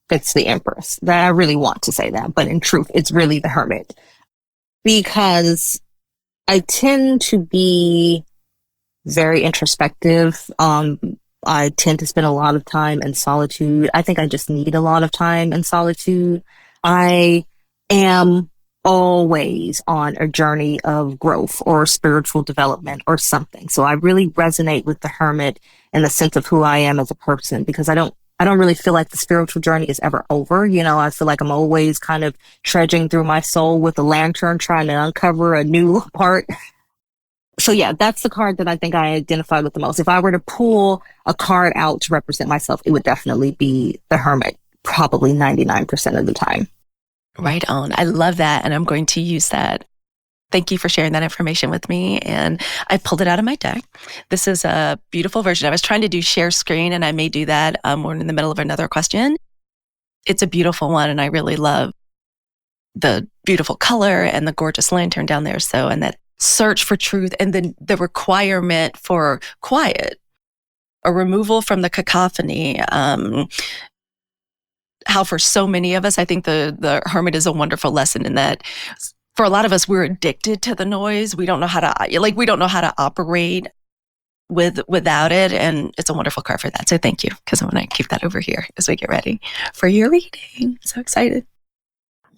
it's the Empress. That I really want to say that, but in truth, it's really the Hermit, because I tend to be very introspective. I tend to spend a lot of time in solitude. I think I just need a lot of time in solitude. I am always on a journey of growth or spiritual development or something. So I really resonate with the Hermit in the sense of who I am as a person, because I don't really feel like the spiritual journey is ever over. You know, I feel like I'm always kind of trudging through my soul with a lantern, trying to uncover a new part. So yeah, that's the card that I think I identify with the most. If I were to pull a card out to represent myself, it would definitely be the Hermit, probably 99% of the time. Right on. I love that. And I'm going to use that. Thank you for sharing that information with me. And I pulled it out of my deck. This is a beautiful version. I was trying to do share screen, and I may do that. We're in the middle of another question. It's a beautiful one, and I really love the beautiful color and the gorgeous lantern down there. So, and that search for truth, and then the requirement for quiet, a removal from the cacophony. How for so many of us, I think the Hermit is a wonderful lesson in that for a lot of us, we're addicted to the noise. We don't know how to operate without it. And it's a wonderful card for that. So thank you, because I'm going to keep that over here as we get ready for your reading. So excited.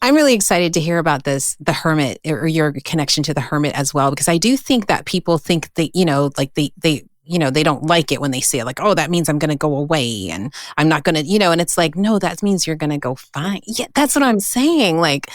I'm really excited to hear about this, the Hermit, or your connection to the Hermit as well, because I do think that people think that, they don't like it when they see it, like, oh, that means I'm going to go away and I'm not going to, and it's like, no, that means you're going to go fine. Yeah, that's what I'm saying. Like,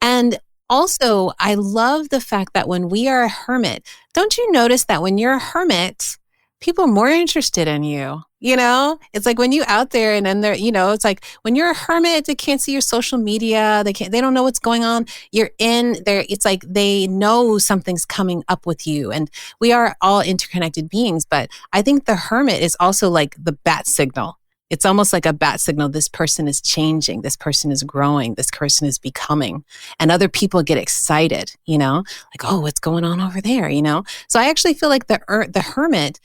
and also I love the fact that when we are a hermit, don't you notice that when you're a hermit, people are more interested in you? It's like when you out there and then they're, it's like when you're a hermit, they can't see your social media. They don't know what's going on. You're in there. It's like they know something's coming up with you, and we are all interconnected beings. But I think the Hermit is also like the bat signal. It's almost like a bat signal. This person is changing. This person is growing. This person is becoming, and other people get excited, like, oh, what's going on over there? So I actually feel like the Hermit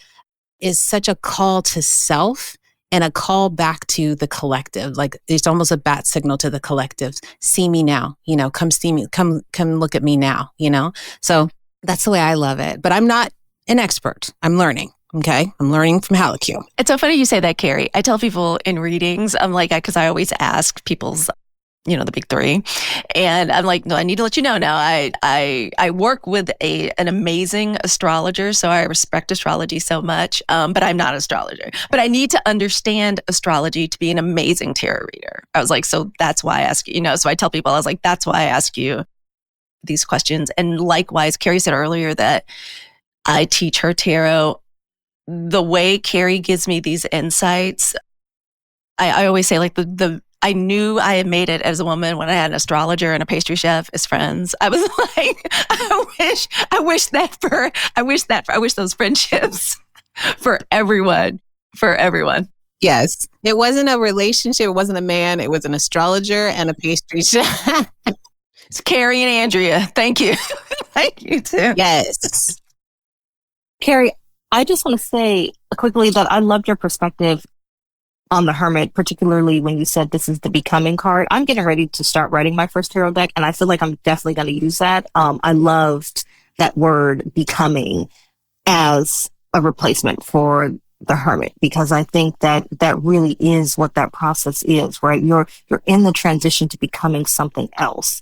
is such a call to self and a call back to the collective. Like it's almost a bat signal to the collective. See me now, come see me, come look at me now, So that's the way I love it. But I'm not an expert. I'm learning. Okay. I'm learning from Halakyu. It's so funny you say that, Carrie. I tell people in readings, I'm like, because I always ask people's, the big three. And I'm like, no, I need to let you know now. I work with an amazing astrologer, so I respect astrology so much. But I'm not an astrologer. But I need to understand astrology to be an amazing tarot reader. I was like, so that's why I ask you, so I tell people, I was like, that's why I ask you these questions. And likewise, Carrie said earlier that I teach her tarot. The way Carrie gives me these insights, I always say, like, I knew I had made it as a woman when I had an astrologer and a pastry chef as friends. I was like, I wish those friendships for everyone. Yes. It wasn't a relationship. It wasn't a man. It was an astrologer and a pastry chef. It's Carrie and Andrea. Thank you. Thank you too. Yes. Carrie, I just want to say quickly that I loved your perspective on the Hermit, particularly when you said this is the becoming card. I'm getting ready to start writing my first tarot deck, and I feel like I'm definitely going to use that. I loved that word becoming as a replacement for the Hermit, because I think that that really is what that process is, right? You're in the transition to becoming something else.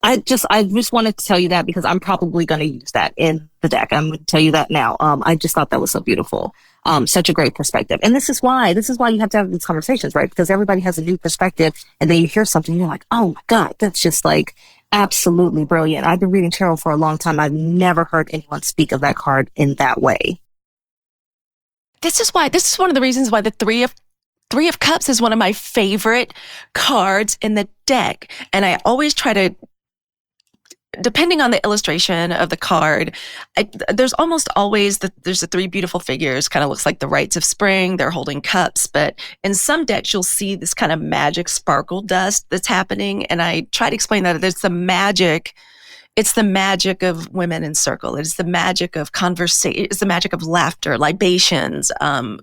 I just wanted to tell you that because I'm probably going to use that in the deck. I'm going to tell you that now. I just thought that was so beautiful. Such a great perspective. And this is why you have to have these conversations, right? Because everybody has a new perspective, and then you hear something and you're like, oh my God, that's just like absolutely brilliant. I've been reading tarot for a long time. I've never heard anyone speak of that card in that way. This is one of the reasons why the Three of Cups is one of my favorite cards in the deck. And I always try to, depending on the illustration of the card, there's almost always there's the three beautiful figures, kind of looks like the rites of spring. They're holding cups, but in some decks, you'll see this kind of magic sparkle dust that's happening. And I try to explain that it's the magic of women in circle. It's the magic of conversation. It's the magic of laughter, libations,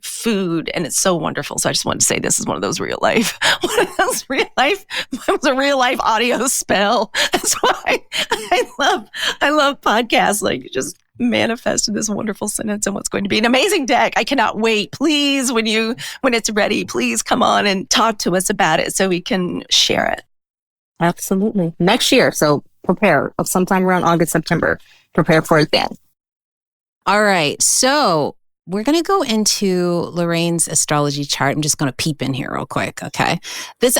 food. And it's so wonderful. So I just wanted to say this is one of those real life audio spell. That's why I love podcasts. Like, you just manifested this wonderful sentence and what's going to be an amazing deck. I cannot wait. Please, when it's ready, please come on and talk to us about it so we can share it. Absolutely. Next year. So prepare sometime around August, September. Prepare for it then. All right. So we're going to go into Lorraine's astrology chart. I'm just going to peep in here real quick. Okay.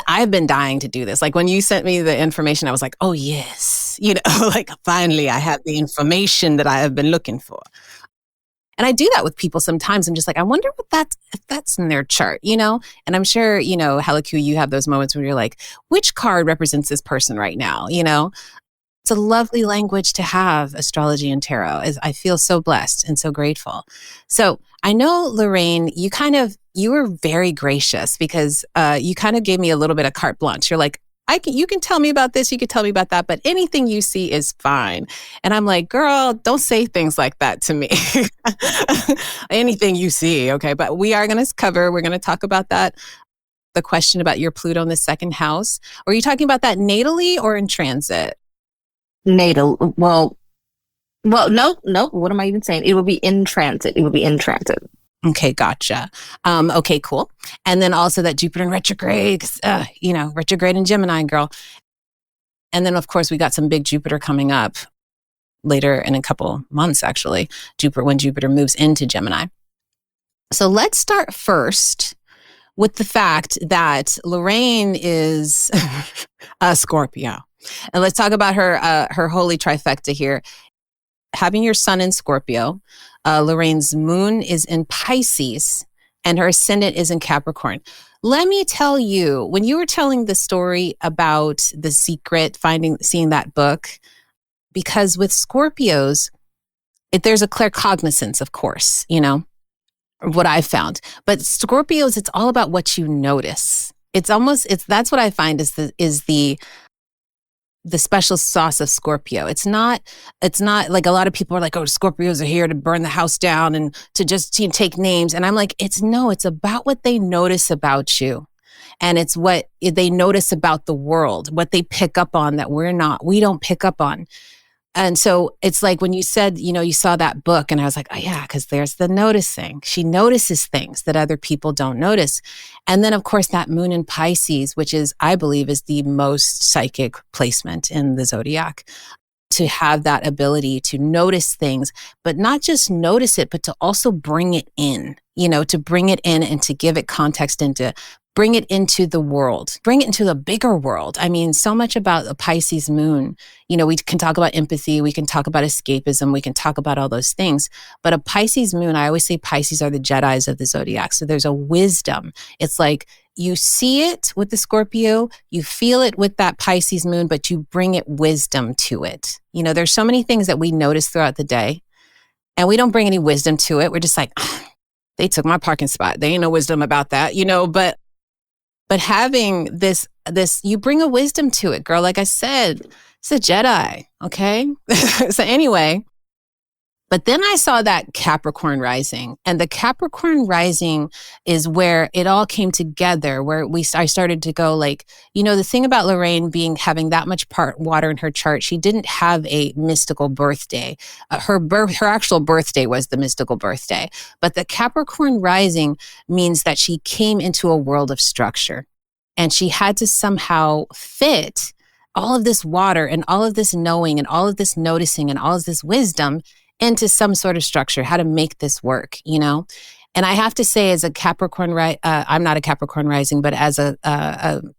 I've been dying to do this. Like, when you sent me the information, I was like, oh yes. Like, finally I have the information that I have been looking for. And I do that with people sometimes. I'm just like, I wonder if that's in their chart, And I'm sure, Halakyu, you have those moments where you're like, which card represents this person right now? It's a lovely language to have, astrology and tarot. I feel so blessed and so grateful. So I know, Lorraine, you were very gracious because you kind of gave me a little bit of carte blanche. You're like, you can tell me about this, you can tell me about that, but anything you see is fine. And I'm like, girl, don't say things like that to me. Anything you see, okay? But we're going to talk about that. The question about your Pluto in the second house. Are you talking about that natally or in transit? Natal. Well, no. What am I even saying? It will be in transit. Okay, gotcha. Okay, cool. And then also that Jupiter in retrograde, retrograde in Gemini, girl. And then, of course, we got some big Jupiter coming up later in a couple months, actually, when Jupiter moves into Gemini. So let's start first with the fact that Lorraine is a Scorpio. And let's talk about her holy trifecta here. Having your sun in Scorpio, Lorraine's moon is in Pisces, and her ascendant is in Capricorn. Let me tell you, when you were telling the story about The Secret, seeing that book, because with Scorpios, there's a claircognizance, of course, what I've found. But Scorpios, it's all about what you notice. That's what I find is the special sauce of Scorpio. It's not like a lot of people are like, oh, Scorpios are here to burn the house down and to just take names. And I'm like, it's about what they notice about you. And it's what they notice about the world, what they pick up on that we don't pick up on. And so it's like when you said, you saw that book, and I was like, oh yeah, because there's the noticing. She notices things that other people don't notice. And then of course that moon in Pisces, which is, I believe, is the most psychic placement in the zodiac, to have that ability to notice things, but not just notice it, but to also bring it in, to bring it in and to give it context and to bring it into the world, bring it into the bigger world. I mean, so much about the Pisces moon, we can talk about empathy, we can talk about escapism, we can talk about all those things. But a Pisces moon, I always say Pisces are the Jedis of the zodiac. So there's a wisdom. It's like, you see it with the Scorpio, you feel it with that Pisces moon, but you bring it wisdom to it. There's so many things that we notice throughout the day, and we don't bring any wisdom to it. We're just like, they took my parking spot. They ain't no wisdom about that, but having this, you bring a wisdom to it, girl. Like I said, it's a Jedi, okay? So anyway, but then I saw that Capricorn rising, and the Capricorn rising is where it all came together, where I started to go like, the thing about Lorraine having that much part water in her chart, she didn't have a mystical birthday. Her actual birthday was the mystical birthday, but the Capricorn rising means that she came into a world of structure, and she had to somehow fit all of this water and all of this knowing and all of this noticing and all of this wisdom into some sort of structure, how to make this work, And I have to say, as a Capricorn, I'm not a Capricorn rising, but as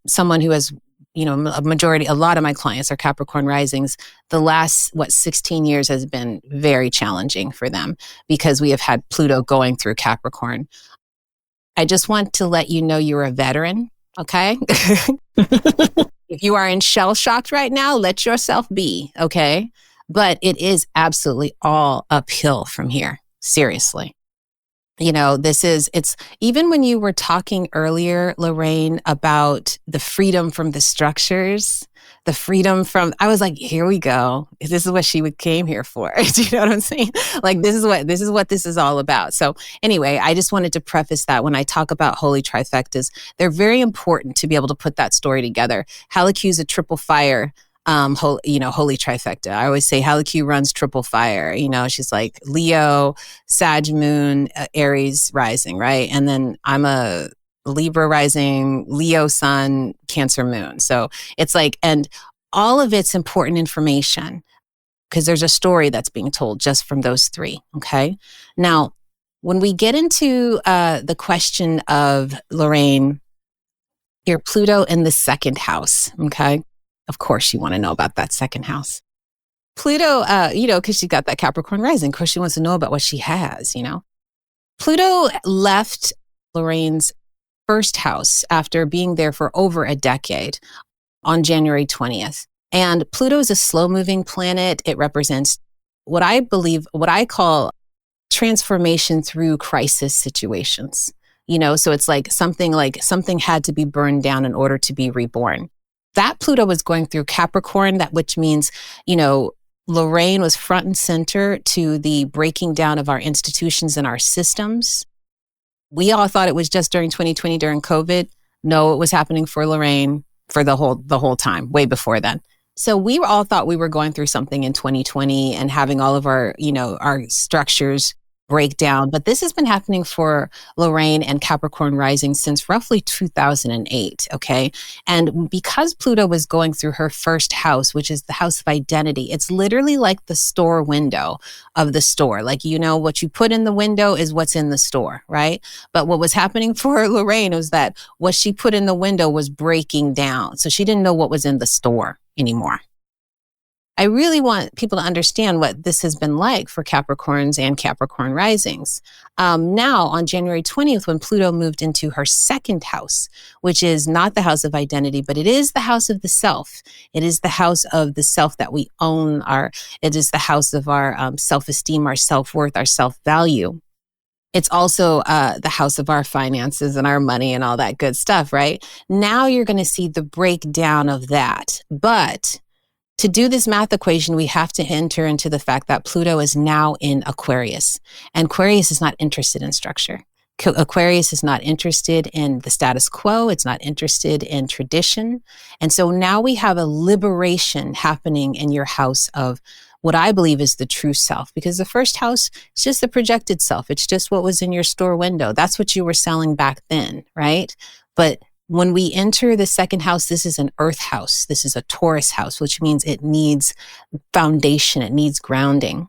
someone who has, a lot of my clients are Capricorn risings. The last, 16 years has been very challenging for them because we have had Pluto going through Capricorn. I just want to let you know you're a veteran, okay? If you are in shell shocked right now, let yourself be, okay? But it is absolutely all uphill from here. Seriously. It's even when you were talking earlier, Lorraine, about the freedom from the structures, I was like, here we go. This is what she came here for. Do you know what I'm saying? Like, this is what this is all about. So anyway, I just wanted to preface that when I talk about holy trifectas, they're very important to be able to put that story together. Halakyu is a triple fire. Holy trifecta. I always say Halakyu runs triple fire. She's like Leo, Sag moon, Aries rising, right? And then I'm a Libra rising, Leo sun, Cancer moon. So it's like, and all of it's important information because there's a story that's being told just from those three. Okay. Now, when we get into the question of Lorraine, your Pluto in the second house. Okay. Of course, you want to know about that second house. Pluto, because she got that Capricorn rising. Of course, she wants to know about what she has, Pluto left Lorraine's first house after being there for over a decade on January 20th. And Pluto is a slow-moving planet. It represents what I call transformation through crisis situations. So it's like something had to be burned down in order to be reborn. That Pluto was going through Capricorn, which means, Lorraine was front and center to the breaking down of our institutions and our systems. We all thought it was just during 2020, during COVID. No, it was happening for Lorraine for the whole time, way before then. So we all thought we were going through something in 2020 and having all of our, our structures break down. But this has been happening for Lorraine and Capricorn rising since roughly 2008, okay? And because Pluto was going through her first house, which is the house of identity, it's literally like the store window of the store. Like, what you put in the window is what's in the store, right? But what was happening for Lorraine was that what she put in the window was breaking down. So she didn't know what was in the store anymore. I really want people to understand what this has been like for Capricorns and Capricorn risings. Now, on January 20th, when Pluto moved into her second house, which is not the house of identity, but it is the house of the self. It is the house of the self that we own. It is the house of our self-esteem, our self-worth, our self-value. It's also the house of our finances and our money and all that good stuff, right? Now you're going to see the breakdown of that. But to do this math equation, we have to enter into the fact that Pluto is now in Aquarius, and Aquarius is not interested in structure. Aquarius is not interested in the status quo. It's not interested in tradition. And so now we have a liberation happening in your house of what I believe is the true self, because the first house is just the projected self. It's just what was in your store window. That's what you were selling back then, right? But when we enter the second house, this is an earth house. This is a Taurus house, which means it needs foundation. It needs grounding.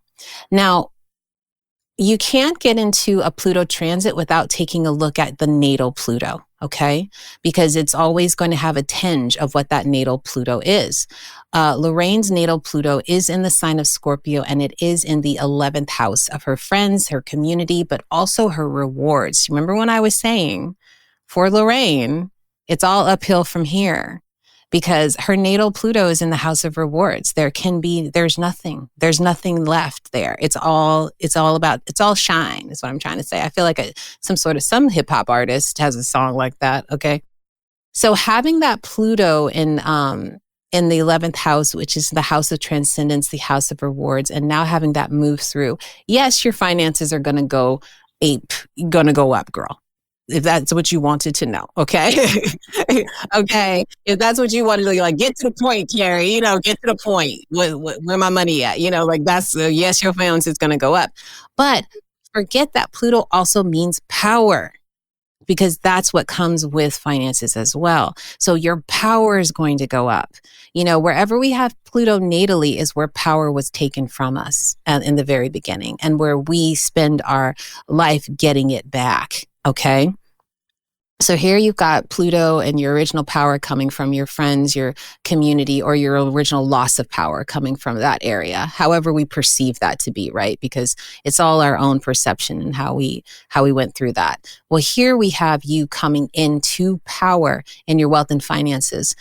Now, you can't get into a Pluto transit without taking a look at the natal Pluto, okay? Because it's always going to have a tinge of what that natal Pluto is. Lorraine's natal Pluto is in the sign of Scorpio, and it is in the 11th house of her friends, her community, but also her rewards. Remember when I was saying, for Lorraine, it's all uphill from here, because her natal Pluto is in the house of rewards. There's nothing left there. It's all shine is what I'm trying to say. I feel like some hip hop artist has a song like that. Okay. So having that Pluto in the 11th house, which is the house of transcendence, the house of rewards, and now having that move through, yes, your finances are going to go up, girl. If that's what you wanted to know, okay? Okay. If that's what you wanted to, like, get to the point, Carrie, get to the point. Where my money at? That's, yes, your finance is going to go up. But forget that Pluto also means power, because that's what comes with finances as well. So your power is going to go up. Wherever we have Pluto natally is where power was taken from us in the very beginning, and where we spend our life getting it back, okay? So here you've got Pluto and your original power coming from your friends, your community, or your original loss of power coming from that area. However we perceive that to be, right? Because it's all our own perception and how we went through that. Well, here we have you coming into power in your wealth and finances,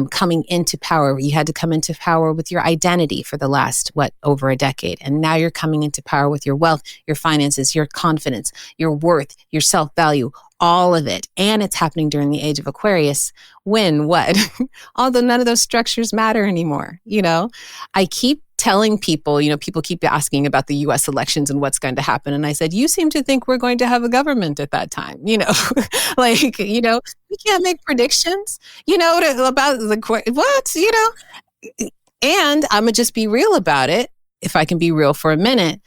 coming into power. You had to come into power with your identity for the last, over a decade. And now you're coming into power with your wealth, your finances, your confidence, your worth, your self-value, all of it. And it's happening during the age of Aquarius when what? Although none of those structures matter anymore. I keep telling people, people keep asking about the US elections and what's going to happen. And I said, you seem to think we're going to have a government at that time, we can't make predictions, about what, and I'm gonna just be real about it. If I can be real for a minute,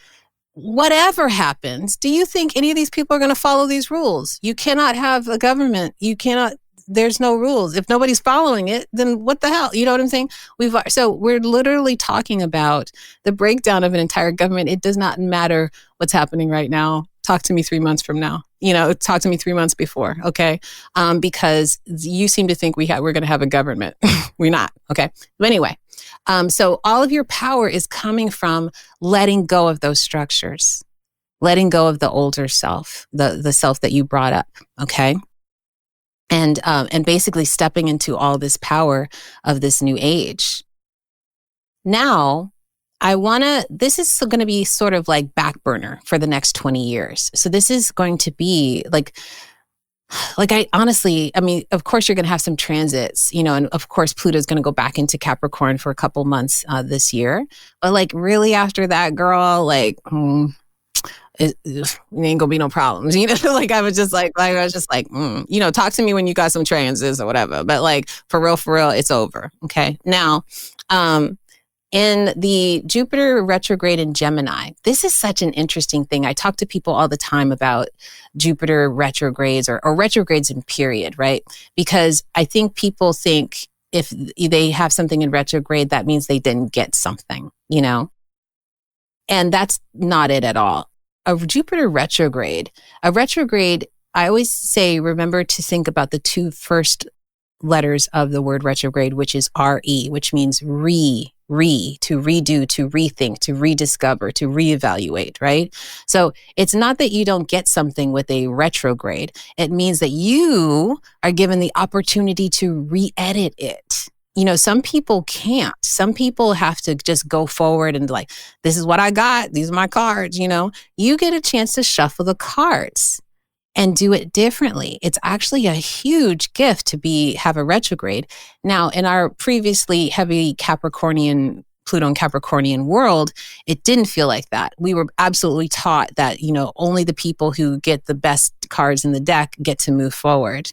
whatever happens, do you think any of these people are going to follow these rules? You cannot have a government. There's no rules. If nobody's following it, then what the hell? You know what I'm saying? So we're literally talking about the breakdown of an entire government. It does not matter what's happening right now. Talk to me 3 months from now. Talk to me 3 months before. Okay. Because you seem to think we're going to have a government. We're not. Okay. But anyway, so all of your power is coming from letting go of those structures, letting go of the older self, the self that you brought up. Okay. And basically stepping into all this power of this new age. Now, this is going to be sort of like back burner for the next 20 years. So this is going to be like I mean, of course you're going to have some transits, and of course Pluto's going to go back into Capricorn for a couple months this year. But really after that, girl, it ain't gonna be no problems, I was just like, talk to me when you got some transits or whatever. But for real, it's over. Okay. Now, in the Jupiter retrograde in Gemini, this is such an interesting thing. I talk to people all the time about Jupiter retrogrades or retrogrades in period, right? Because I think people think if they have something in retrograde, that means they didn't get something, and that's not it at all. A retrograde, I always say, remember to think about the two first letters of the word retrograde, which is RE, which means to redo, to rethink, to rediscover, to reevaluate, right? So it's not that you don't get something with a retrograde. It means that you are given the opportunity to re-edit it. Some people can't. Some people have to just go forward and this is what I got. These are my cards, You get a chance to shuffle the cards and do it differently. It's actually a huge gift to have a retrograde. Now, in our previously heavy Capricornian, Pluto and Capricornian world, it didn't feel like that. We were absolutely taught that, only the people who get the best cards in the deck get to move forward.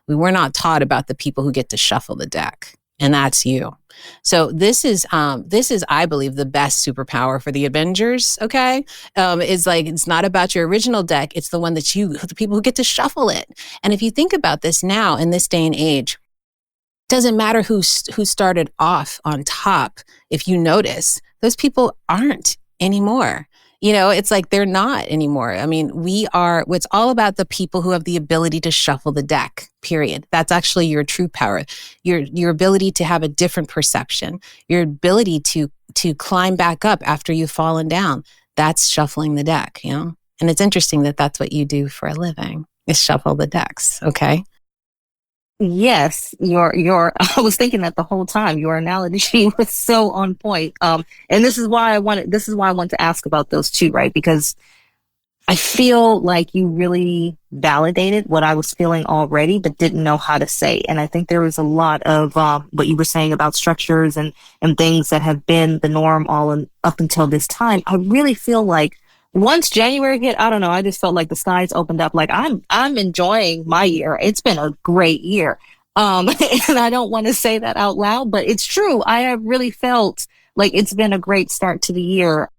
We were not taught about the people who get to shuffle the deck. and that's you. So this is, I believe, the best superpower for the Avengers. Okay, is like it's not about your original deck; it's the one that the people who get to shuffle it. And if you think about this now in this day and age, doesn't matter who started off on top. If you notice, those people aren't anymore. It's like they're not anymore. I mean, it's all about the people who have the ability to shuffle the deck, period. That's actually your true power. Your ability to have a different perception, your ability to climb back up after you've fallen down. That's shuffling the deck, And it's interesting that that's what you do for a living, is shuffle the decks. Okay. Yes, I was thinking that the whole time. Your analogy was so on point. And this is why I wanted to ask about those two, right? Because I feel like you really validated what I was feeling already, but didn't know how to say. And I think there was a lot of what you were saying about structures and things that have been the norm up until this time. I really feel like once January hit, I don't know, I just felt like the skies opened up. Like I'm enjoying my year. It's been a great year. And I don't want to say that out loud, but it's true. I have really felt like it's been a great start to the year.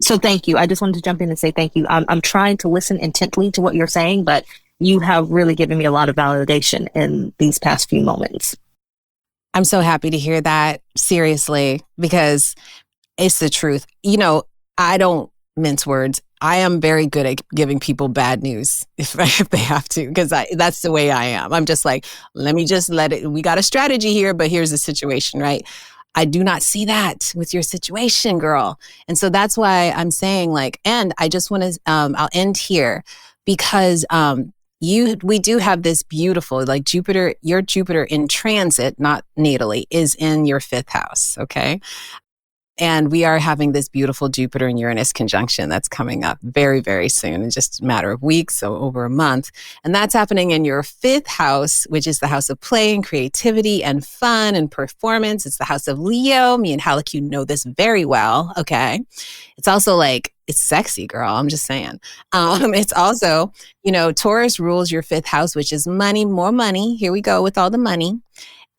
So thank you. I just wanted to jump in and say thank you. I'm trying to listen intently to what you're saying, but you have really given me a lot of validation in these past few moments. I'm so happy to hear that, seriously, because it's the truth. I don't mince words. I am very good at giving people bad news if they have to, because that's the way I am. I'm just like, let it, we got a strategy here, but here's the situation, right? I do not see that with your situation, girl. And so that's why I'm saying and I just want to, I'll end here because, we do have this beautiful, Jupiter, your Jupiter in transit, not natally, is in your 5th house. Okay. And we are having this beautiful Jupiter and Uranus conjunction that's coming up very, very soon, in just a matter of weeks, so over a month. And that's happening in your 5th house, which is the house of play and creativity and fun and performance. It's the house of Leo. Me and Halleck, you know this very well. Okay. It's also it's sexy, girl. I'm just saying. It's also, Taurus rules your 5th house, which is money, more money. Here we go with all the money.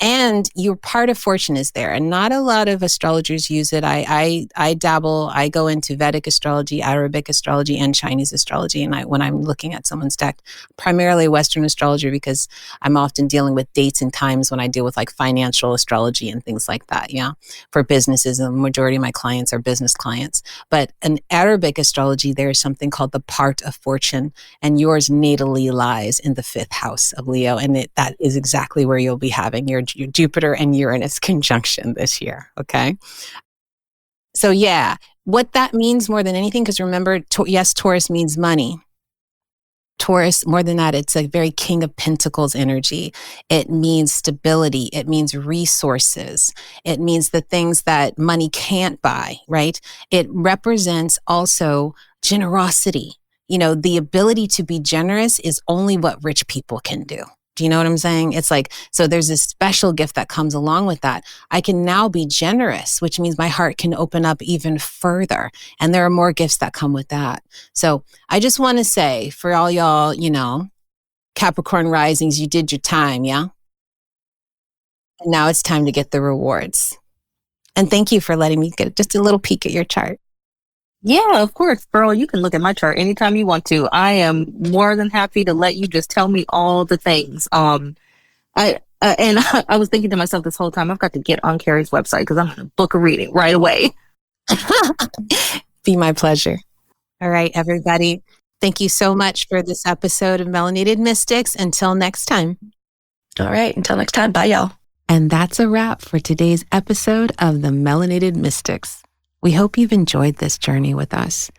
And your part of fortune is there. And not a lot of astrologers use it. I dabble, I go into Vedic astrology, Arabic astrology, and Chinese astrology. And when I'm looking at someone's deck, primarily Western astrology, because I'm often dealing with dates and times when I deal with financial astrology and things like that. Yeah. For businesses, and the majority of my clients are business clients. But in Arabic astrology, there is something called the part of fortune. And yours natally lies in the 5th house of Leo. And that is exactly where you'll be having your Jupiter and Uranus conjunction this year. Okay. So yeah, what that means more than anything, because remember, yes, Taurus means money. Taurus, more than that, it's a very King of Pentacles energy. It means stability. It means resources. It means the things that money can't buy, right? It represents also generosity. The ability to be generous is only what rich people can do. Do you know what I'm saying? It's so there's this special gift that comes along with that. I can now be generous, which means my heart can open up even further. And there are more gifts that come with that. So I just want to say for all y'all, Capricorn risings, you did your time. Yeah. And now it's time to get the rewards. And thank you for letting me get just a little peek at your chart. Yeah, of course, girl. You can look at my chart anytime you want to. I am more than happy to let you just tell me all the things. I was thinking to myself this whole time, I've got to get on Carrie's website because I'm going to book a reading right away. Be my pleasure. All right, everybody. Thank you so much for this episode of Melanated Mystics. Until next time. All right. Until next time. Bye, y'all. And that's a wrap for today's episode of the Melanated Mystics. We hope you've enjoyed this journey with us.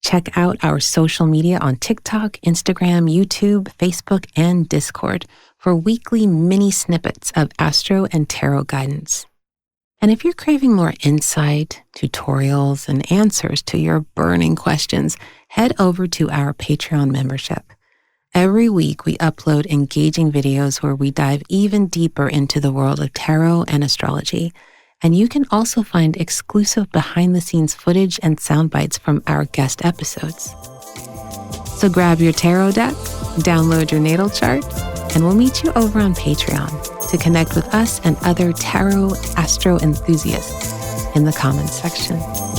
Check out our social media on TikTok, Instagram, YouTube, Facebook, and Discord for weekly mini snippets of astro and tarot guidance. And if you're craving more insight, tutorials, and answers to your burning questions, head over to our Patreon membership. Every week, we upload engaging videos where we dive even deeper into the world of tarot and astrology. And you can also find exclusive behind-the-scenes footage and sound bites from our guest episodes. So grab your tarot deck, download your natal chart, and we'll meet you over on Patreon. to connect with us and other tarot astro enthusiasts in the comments section.